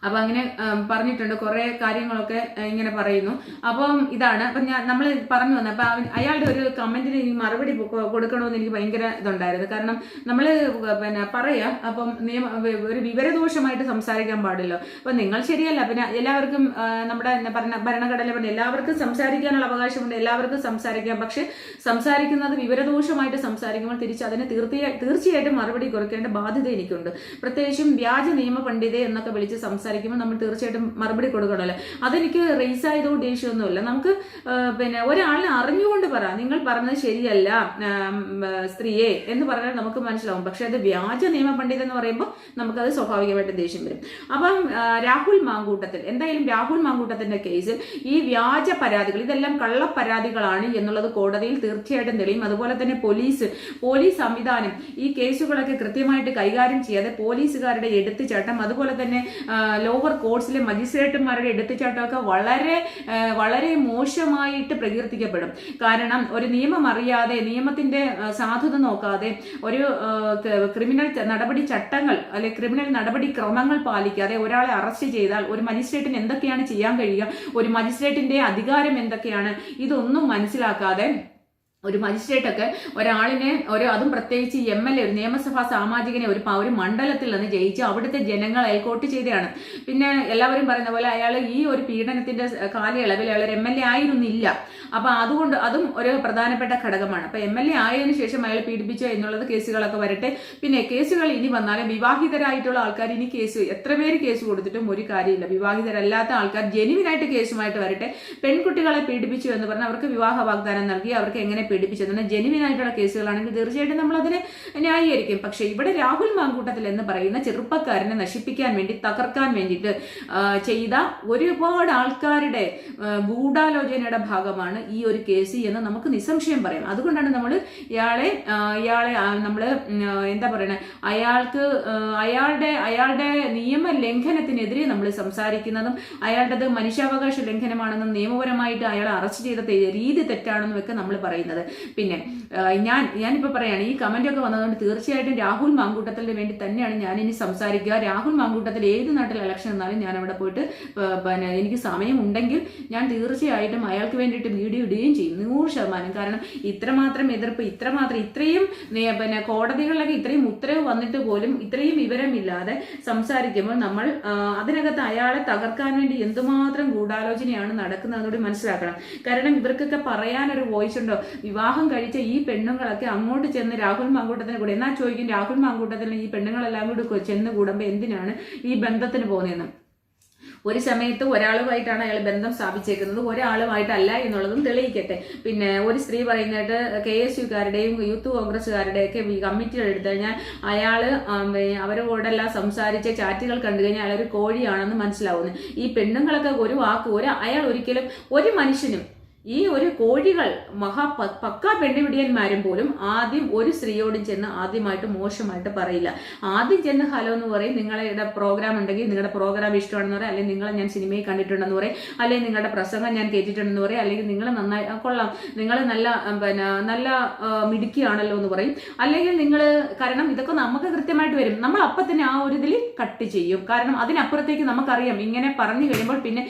അപ്പൊ അങ്ങനെ പറഞ്ഞിട്ടുണ്ട്, കുറെ കാര്യങ്ങളൊക്കെ ഇങ്ങനെ പറയുന്നു. അപ്പം ഇതാണ്. അപ്പൊ നമ്മൾ പറഞ്ഞു വന്നത്, അപ്പൊ അയാളുടെ ഒരു കമന്റിന് മറുപടി കൊടുക്കണമെന്ന് എനിക്ക് ഭയങ്കര ഇതുണ്ടായിരുന്നു. കാരണം നമ്മൾ പറയാം, അപ്പം ഒരു വിവരദോഷമായിട്ട് സംസാരിക്കാൻ പാടില്ലോ. അപ്പൊ നിങ്ങൾ ശരിയല്ല. പിന്നെ എല്ലാവർക്കും നമ്മുടെ ഭരണഘടന പറഞ്ഞ എല്ലാവർക്കും സംസാരിക്കാനുള്ള അവകാശമുണ്ട്, എല്ലാവർക്കും സംസാരിക്കാം. പക്ഷെ സംസാരിക്കുന്നത് വിവരദോഷമായിട്ട് സംസാരിക്കുമ്പോൾ അതിന് തീർച്ചയായിട്ടും മറുപടി കൊടുക്കേണ്ട ബാധ്യത എനിക്കുണ്ട്. പ്രത്യേകിച്ചും വ്യാജ നിയമ പണ്ഡിതേ എന്നൊക്കെ വിളിച്ച് സംസാരിക്കുമ്പോൾ നമ്മൾ തീർച്ചയായിട്ടും മറുപടി കൊടുക്കണമല്ലോ. അതെനിക്ക് റേസ് ആയതുകൊണ്ട് ദേഷ്യമൊന്നുമില്ല. നമുക്ക് ഒരാളിനെ അറിഞ്ഞുകൊണ്ട് നിങ്ങൾ പറഞ്ഞത് ശരിയല്ല സ്ത്രീയെ എന്ന് പറഞ്ഞാൽ നമുക്ക് മനസ്സിലാവും. പക്ഷെ അത് വ്യാജ നിയമ പണ്ഡിതൻ എന്ന് പറയുമ്പോൾ നമുക്കത് സ്വാഭാവികമായിട്ട് ദേഷ്യം വരും. അപ്പം രാഹുൽ മാങ്കൂട്ടത്തിന്റെ കേസിൽ ഈ വ്യാജ പരാതികൾ, ഇതെല്ലാം കള്ളപ്പരാതികളാണ് എന്നുള്ളത് കോടതിയിൽ തീർച്ചയായിട്ടും തെളിയും. അതുപോലെ തന്നെ പോലീസ് സംവിധാനം ഈ കേസുകളൊക്കെ കൃത്യമായിട്ട് കൈകാര്യം ചെയ്യാതെ പോലീസുകാരുടെ എടുത്തുചാട്ടം, അതുപോലെ തന്നെ ലോവർ കോർട്സിലെ മജിസ്ട്രേറ്റുമാരുടെ എടുത്തുചാട്ടമൊക്കെ വളരെ വളരെ മോശമായിട്ട് പ്രകീർത്തിക്കപ്പെടും. കാരണം ഒരു നിയമം അറിയാതെ, നിയമത്തിന്റെ സാധുത നോക്കാതെ, ഒരു ക്രിമിനൽ നടപടി ചട്ടങ്ങൾ അല്ലെ ക്രിമിനൽ നടപടി ക്രമങ്ങൾ പാലിക്കാതെ ഒരാളെ അറസ്റ്റ് ചെയ്താൽ ഒരു മജിസ്ട്രേറ്റിന് എന്തൊക്കെയാണ് ചെയ്യാൻ കഴിയുക, ഒരു മജിസ്ട്രേറ്റിന്റെ അധികാരം എന്തൊക്കെയാണ്, ഇതൊന്നും മനസ്സിലാക്കാതെ ഒരു മജിസ്ട്രേറ്റൊക്കെ ഒരാളിനെ അതും പ്രത്യേകിച്ച് MLA ഒരു നിയമസഭാ സാമാജികനെ ഒരു മണ്ഡലത്തിൽ നിന്ന് ജയിച്ച് അവിടുത്തെ ജനങ്ങൾ അയൽക്കോട്ട് ചെയ്തതാണ്. പിന്നെ എല്ലാവരും പറയുന്ന പോലെ അയാൾ ഈ ഒരു പീഡനത്തിന്റെ കാലയളവിൽ അയാൾ MLA ആയിരുന്നില്ല. അപ്പൊ അതുകൊണ്ട് അതും ഒരു പ്രധാനപ്പെട്ട ഘടകമാണ്. അപ്പൊ MLA ആയതിനു ശേഷം അയാൾ പീഡിപ്പിച്ചോ എന്നുള്ളത് കേസുകളൊക്കെ വരട്ടെ. പിന്നെ കേസുകൾ ഇനി വന്നാലും വിവാഹിതരായിട്ടുള്ള ആൾക്കാർ ഇനി എത്ര പേര് കേസ് കൊടുത്തിട്ടും ഒരു കാര്യമില്ല. വിവാഹിതരല്ലാത്ത ആൾക്കാർ ജെനുവിനായിട്ട് കേസുമായിട്ട് വരട്ടെ. പെൺകുട്ടികളെ പീഡിപ്പിച്ചു എന്ന് പറഞ്ഞാൽ അവർക്ക് വിവാഹ വാഗ്ദാനം നൽകി അവർക്ക് എങ്ങനെ പീഡിപ്പിച്ചത് ജെനുവിനായിട്ടുള്ള കേസുകളാണെങ്കിൽ തീർച്ചയായിട്ടും നമ്മൾ അതിനെ ന്യായീകരിക്കും. പക്ഷെ ഇവിടെ രാഹുൽ മാങ്കൂട്ടത്തിൽ എന്ന് പറയുന്ന ചെറുപ്പക്കാരനെ നശിപ്പിക്കാൻ വേണ്ടി, തകർക്കാൻ വേണ്ടിയിട്ട് ചെയ്ത ഒരുപാട് ആൾക്കാരുടെ ഗൂഢാലോചനയുടെ ഭാഗമാണ് ഈ ഒരു കേസ് എന്ന് നമുക്ക് നിസ്സംശയം പറയാം. അതുകൊണ്ടാണ് നമ്മൾ ഇയാളെ നമ്മൾ എന്താ പറയണേ, അയാളുടെ നിയമ ലംഘനത്തിനെതിരെ നമ്മൾ സംസാരിക്കുന്നതും അയാളുടേത് മനുഷ്യാവകാശ ലംഘനമാണെന്നും നിയമപരമായിട്ട് അയാളെ അറസ്റ്റ് ചെയ്ത രീതി തെറ്റാണെന്നും ഒക്കെ നമ്മൾ പറയുന്നത്. പിന്നെ ഞാനിപ്പോൾ പറയാണ്, ഈ കമന്റ് ഒക്കെ വന്നതുകൊണ്ട് തീർച്ചയായിട്ടും രാഹുൽ മാങ്കൂട്ടത്തിന് വേണ്ടി തന്നെയാണ് ഞാൻ ഇനി സംസാരിക്കുക. രാഹുൽ മാങ്കൂട്ടത്തിൽ ഏത് നാട്ടിൽ ഇലക്ഷൻ എന്നാലും ഞാൻ അവിടെ പോയിട്ട് എനിക്ക് സമയം ഉണ്ടെങ്കിൽ ഞാൻ തീർച്ചയായിട്ടും അയാൾക്ക് വേണ്ടിയിട്ട് വീഡിയോ ഇടുകയും ചെയ്യും, 100%. കാരണം ഇത്രമാത്രം എതിർപ്പ്, ഇത്രയും കോടതികളിലൊക്കെ ഇത്രയും ഉത്തരവ് വന്നിട്ട് പോലും ഇത്രയും വിവരമില്ലാതെ സംസാരിക്കുമ്പോൾ നമ്മൾ അതിനകത്ത് അയാളെ തകർക്കാൻ വേണ്ടി എന്തുമാത്രം ഗൂഢാലോചനയാണ് നടക്കുന്നതെന്നുകൂടി മനസ്സിലാക്കണം. കാരണം ഇവർക്കൊക്കെ പറയാനൊരു വോയിസ് ഉണ്ടോ? വിവാഹം കഴിച്ച ഈ പെണ്ണുങ്ങളൊക്കെ അങ്ങോട്ട് ചെന്ന് രാഹുൽ മാങ്കൂട്ടത്തിന് കൂടെ എന്നാൽ ചോദിക്കും, രാഹുൽ മാങ്കൂട്ടത്തിന് ഈ പെണ്ണുങ്ങളെല്ലാം കൂടി ചെന്ന് കൂടുമ്പോൾ എന്തിനാണ് ഈ ബന്ധത്തിന് പോകുന്നതെന്ന്. ഒരു സമയത്ത് ഒരാളുമായിട്ടാണ് അയാൾ ബന്ധം സ്ഥാപിച്ചേക്കുന്നത്, ഒരാളുമായിട്ടല്ല എന്നുള്ളതും തെളിയിക്കട്ടെ. പിന്നെ ഒരു സ്ത്രീ പറയുന്നിട്ട് KSUക്കാരുടെയും യൂത്ത് കോൺഗ്രസ്സുകാരുടെയൊക്കെ കമ്മിറ്റികൾ എടുത്തു കഴിഞ്ഞാൽ അയാൾ അവരോടെല്ലാം സംസാരിച്ച ചാറ്റുകൾ കണ്ടു കഴിഞ്ഞാൽ അയാളൊരു കോഴിയാണെന്ന് മനസ്സിലാവുന്നു. ഈ പെണ്ണുങ്ങളൊക്കെ ഒരു വാക്ക് അയാൾ ഒരിക്കലും ഒരു മനുഷ്യനും ഈ ഒരു കോഴികൾ പക്കാ പെണ്ണുപിടിയന്മാരും പോലും ആദ്യം ഒരു സ്ത്രീയോടും ചെന്ന് ആദ്യമായിട്ട് മോശമായിട്ട് പറയില്ല. ആദ്യം ചെന്ന് ഹലോ എന്ന് പറയും, നിങ്ങളുടെ പ്രോഗ്രാം ഉണ്ടെങ്കിൽ നിങ്ങളുടെ പ്രോഗ്രാം ഇഷ്ടമാണെന്ന് പറയും, അല്ലെങ്കിൽ നിങ്ങളെ ഞാൻ സിനിമയിൽ കണ്ടിട്ടുണ്ടെന്ന് പറയും, അല്ലെങ്കിൽ നിങ്ങളുടെ പ്രസംഗം ഞാൻ കേട്ടിട്ടുണ്ടെന്ന് പറയും, അല്ലെങ്കിൽ നിങ്ങൾ നന്നായി കൊള്ളാം, നിങ്ങൾ നല്ല മിടുക്കിയാണല്ലോ എന്ന് പറയും. അല്ലെങ്കിൽ നിങ്ങൾ, കാരണം ഇതൊക്കെ നമുക്ക് കൃത്യമായിട്ട് വരും, നമ്മൾ അപ്പം തന്നെ ആ ഒരു ഇതിൽ കട്ട് ചെയ്യും. കാരണം അതിനപ്പുറത്തേക്ക് നമുക്കറിയാം, ഇങ്ങനെ പറഞ്ഞു കഴിയുമ്പോൾ പിന്നെ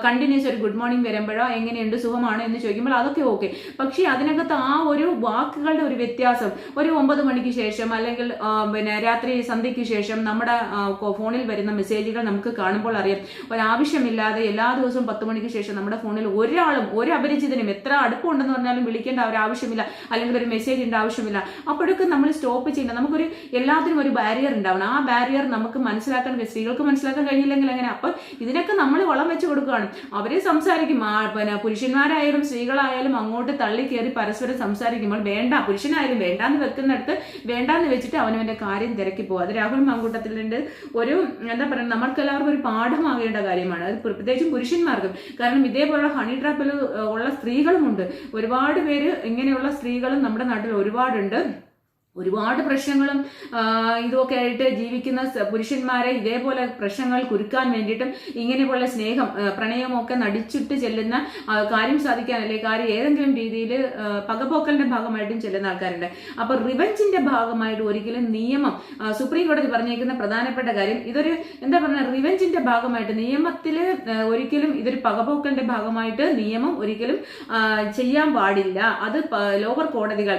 കണ്ടിന്യൂസ് ഒരു ഗുഡ് മോർണിംഗ് വരുമ്പോഴോ എങ്ങനെയുണ്ട് സുഖമാണ് എന്ന് ചോദിക്കുമ്പോൾ അതൊക്കെ ഓക്കെ. പക്ഷേ അതിനകത്ത് ആ ഒരു വാക്കുകളുടെ ഒരു വ്യത്യാസം, ഒരു 9 മണിക്ക് ശേഷം അല്ലെങ്കിൽ രാത്രി സന്ധ്യയ്ക്ക് ശേഷം നമ്മുടെ ഫോണിൽ വരുന്ന മെസ്സേജുകൾ നമുക്ക് കാണുമ്പോൾ അറിയാം, ഒരാവശ്യമില്ലാതെ എല്ലാ ദിവസവും 10 മണിക്ക് ശേഷം നമ്മുടെ ഫോണിൽ ഒരാളും ഒരു അപരിചിതനും എത്ര അടുപ്പമുണ്ടെന്ന് പറഞ്ഞാലും വിളിക്കേണ്ട ഒരു ആവശ്യമില്ല, അല്ലെങ്കിൽ ഒരു മെസ്സേജിന്റെ ആവശ്യമില്ല. അപ്പോഴൊക്കെ നമ്മൾ സ്റ്റോപ്പ് ചെയ്യണം. നമുക്കൊരു എല്ലാത്തിനും ഒരു ബാരിയർ ഉണ്ടാവണം. ആ ബാരിയർ നമുക്ക് മനസ്സിലാക്കാൻ, സ്ത്രീകൾക്ക് മനസ്സിലാക്കാൻ കഴിഞ്ഞില്ലെങ്കിൽ എങ്ങനെ? അപ്പം ഇതിനൊക്കെ നമ്മൾ വളം വെച്ച് കൊടുക്കുകയാണ്. അവര് സംസാരിക്കും, പുരുഷന്മാരായാലും സ്ത്രീകളായാലും അങ്ങോട്ട് തള്ളി കയറി പരസ്പരം സംസാരിക്കുമ്പോൾ വേണ്ട, പുരുഷനായാലും വേണ്ടാന്ന് വെക്കുന്നിടത്ത് വേണ്ടാന്ന് വെച്ചിട്ട് അവനവന്റെ കാര്യം തിരക്കി പോകും. അത് രാഹുൽ മാങ്കൂട്ടത്തിലുണ്ട് ഒരു എന്താ പറയുക, നമുക്കെല്ലാവർക്കും ഒരു പാഠമാകേണ്ട കാര്യമാണ്. അത് പ്രത്യേകിച്ചും പുരുഷന്മാർക്കും. കാരണം ഇതേപോലുള്ള ഹണി ട്രാപ്പിൽ ഉള്ള സ്ത്രീകളുമുണ്ട്, ഒരുപാട് പേര് ഇങ്ങനെയുള്ള സ്ത്രീകളും നമ്മുടെ നാട്ടിൽ ഒരുപാടുണ്ട്. ഒരുപാട് പ്രശ്നങ്ങളും ഇതൊക്കെ ആയിട്ട് ജീവിക്കുന്ന പുരുഷന്മാരെ ഇതേപോലെ പ്രശ്നങ്ങൾ കുരുക്കാൻ വേണ്ടിയിട്ടും ഇങ്ങനെയുള്ള സ്നേഹം പ്രണയമൊക്കെ നടിച്ചിട്ട് ചെല്ലുന്ന, കാര്യം സാധിക്കാനല്ലേ കാര്യം ഏതെങ്കിലും രീതിയിൽ പകപോക്കലിന്റെ ഭാഗമായിട്ടും ചെല്ലുന്ന ആൾക്കാരുണ്ട്. അപ്പൊ റിവെഞ്ചിന്റെ ഭാഗമായിട്ട് ഒരിക്കലും നിയമം, സുപ്രീം കോടതി പറഞ്ഞേക്കുന്ന പ്രധാനപ്പെട്ട കാര്യം, ഇതൊരു എന്താ പറയുക, റിവെഞ്ചിന്റെ ഭാഗമായിട്ട് നിയമത്തിൽ ഒരിക്കലും ഇതൊരു പകപോക്കലിന്റെ ഭാഗമായിട്ട് നിയമം ഒരിക്കലും ചെയ്യാൻ പാടില്ല. അത് ലോവർ കോടതികൾ,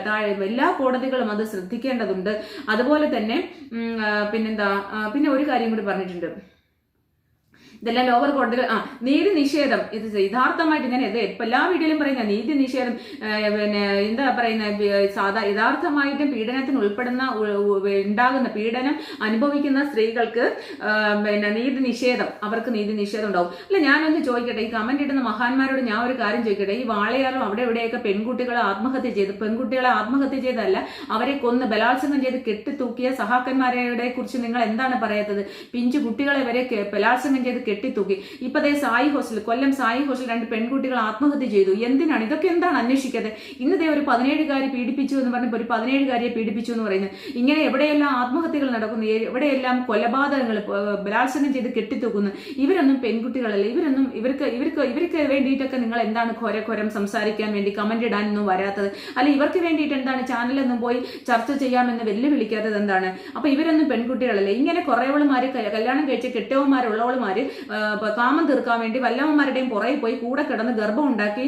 എല്ലാ കോടതികളും അത് ശ്രദ്ധിക്കേണ്ടതുണ്ട്. അതുപോലെ തന്നെ പിന്നെ ഒരു കാര്യം കൂടി പറഞ്ഞിട്ടുണ്ട്, ഇതെല്ലാം ലോവർ കോടതികൾ. നീതി നിഷേധം, ഇത് യഥാർത്ഥമായിട്ട് ഞാൻ എല്ലാ വീഡിയോയിലും പറയുന്ന നീതി നിഷേധം, എന്താ പറയുന്ന യഥാർത്ഥമായിട്ടും പീഡനത്തിന് ഉണ്ടാകുന്ന പീഡനം അനുഭവിക്കുന്ന സ്ത്രീകൾക്ക് നീതി നിഷേധം, അവർക്ക് നീതി നിഷേധം ഉണ്ടാവും. അല്ല, ഞാനൊന്ന് ചോദിക്കട്ടെ, ഈ കമന്റ് ഇടുന്ന മഹാന്മാരോട് ഞാൻ ഒരു കാര്യം ചോദിക്കട്ടെ. ഈ വാളയാറും അവിടെ ഇവിടെയൊക്കെ പെൺകുട്ടികളെ ആത്മഹത്യ ചെയ്തല്ല, അവരെ കൊന്ന് ബലാത്സംഗം ചെയ്ത് കെട്ടിത്തൂക്കിയ സഹാക്കന്മാരെ കുറിച്ച് നിങ്ങൾ എന്താണ് പറയാത്തത്? പിഞ്ചു കുട്ടികളെ വരെ ബലാത്സംഗം ചെയ്ത് കെട്ടിത്തൂക്കി. ഇപ്പതേ കൊല്ലം സായി ഹോസ്റ്റൽ 2 പെൺകുട്ടികൾ ആത്മഹത്യ ചെയ്തു. എന്തിനാണ് ഇതൊക്കെ? എന്താണ് അന്വേഷിക്കാതെ? ഇന്നതേ ഒരു 17-കാരി പീഡിപ്പിച്ചു എന്ന് പറഞ്ഞപ്പോൾ ഒരു 17-കാരിയെ പീഡിപ്പിച്ചു എന്ന് പറയുന്നത്, ഇങ്ങനെ എവിടെയെല്ലാം ആത്മഹത്യകൾ നടക്കുന്നു, എവിടെയെല്ലാം കൊലപാതകങ്ങൾ, ബലാത്സംഗം ചെയ്ത് കെട്ടിത്തൂക്കുന്നു. ഇവരൊന്നും പെൺകുട്ടികളല്ല. ഇവർക്ക് വേണ്ടിയിട്ടൊക്കെ നിങ്ങൾ എന്താണ് ഘോരം സംസാരിക്കാൻ വേണ്ടി കമന്റ് ഇടാനൊന്നും വരാത്തത്? അല്ല, ഇവർക്ക് വേണ്ടിയിട്ട് എന്താണ് ചാനലൊന്നും പോയി ചർച്ച ചെയ്യാമെന്ന് വെല്ലുവിളിക്കാത്തത് എന്താണ്? അപ്പൊ ഇവരൊന്നും പെൺകുട്ടികളല്ലേ? ഇങ്ങനെ കുറേവളുമാര്, കല്യാണം കഴിച്ച കെട്ടവന്മാരുള്ളവളുമാര് കാമം തീർക്കാൻ വേണ്ടി വല്ലവന്മാരുടെയും പുറകെ പോയി കൂടെ കിടന്ന് ഗർഭം ഉണ്ടാക്കി,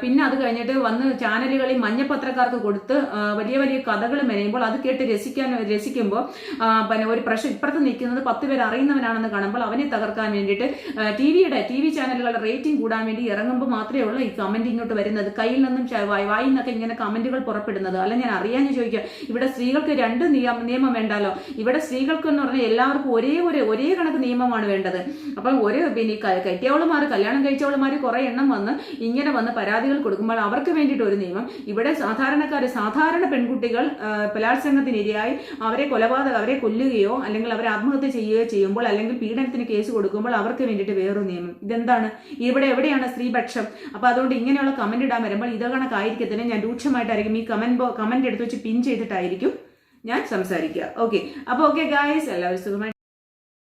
പിന്നെ അത് കഴിഞ്ഞിട്ട് വന്ന് ചാനലുകളിൽ മഞ്ഞപ്പത്രക്കാർക്ക് കൊടുത്ത് വലിയ വലിയ കഥകൾ മെനയുമ്പോൾ അത് കേട്ട് രസിക്കുമ്പോൾ ഒരു ഇപ്പുറത്ത് നിൽക്കുന്നത് 10 പേർ അറിയുന്നവനാണെന്ന് കാണുമ്പോൾ അവനെ തകർക്കാൻ വേണ്ടിയിട്ട് TV ചാനലുകളുടെ റേറ്റിംഗ് കൂടാൻ വേണ്ടി ഇറങ്ങുമ്പോൾ മാത്രമേ ഉള്ളൂ ഈ കമന്റ് ഇങ്ങോട്ട് വരുന്നത്, കയ്യിൽ നിന്നും വായിൽ നിന്നൊക്കെ ഇങ്ങനെ കമന്റുകൾ പുറപ്പെടുന്നത്. അല്ല, ഞാൻ അറിയാൻ ചോദിക്കാം, ഇവിടെ സ്ത്രീകൾക്ക് 2 നിയമം വേണ്ടല്ലോ? ഇവിടെ സ്ത്രീകൾക്ക് എന്ന് പറഞ്ഞാൽ എല്ലാവർക്കും ഒരേ കണക്ക് നിയമമാണ് വേണ്ടത്. അപ്പം പിന്നെ കെട്ടിയവളുമാർ, കല്യാണം കഴിച്ചവളുമാർ കുറെ എണ്ണം ഇങ്ങനെ വന്ന് പരാതികൾ കൊടുക്കുമ്പോൾ അവർക്ക് വേണ്ടിയിട്ട് ഒരു നിയമം. ഇവിടെ സാധാരണ പെൺകുട്ടികൾ ബലാത്സംഗത്തിനിരയായി അവരെ കൊല്ലുകയോ അല്ലെങ്കിൽ അവരെ ആത്മഹത്യ ചെയ്യുകയോ ചെയ്യുമ്പോൾ, അല്ലെങ്കിൽ പീഡനത്തിന് കേസ് കൊടുക്കുമ്പോൾ അവർക്ക് വേണ്ടിയിട്ട് വേറൊരു നിയമം. ഇതെന്താണ്? എവിടെയാണ് സ്ത്രീപക്ഷം? അപ്പൊ അതുകൊണ്ട് ഇങ്ങനെയുള്ള കമന്റ് ഇടാൻ വരുമ്പോൾ ഇത് കണക്കായിരിക്കത്തില്ല, ഞാൻ രൂക്ഷമായിട്ടായിരിക്കും ഈ കമന്റ് എടുത്ത് വെച്ച് പിൻ ചെയ്തിട്ടായിരിക്കും ഞാൻ സംസാരിക്കുക. ഓക്കെ, അപ്പൊ ഓക്കെ ഗായ്സ്, എല്ലാവരും സുഖമായി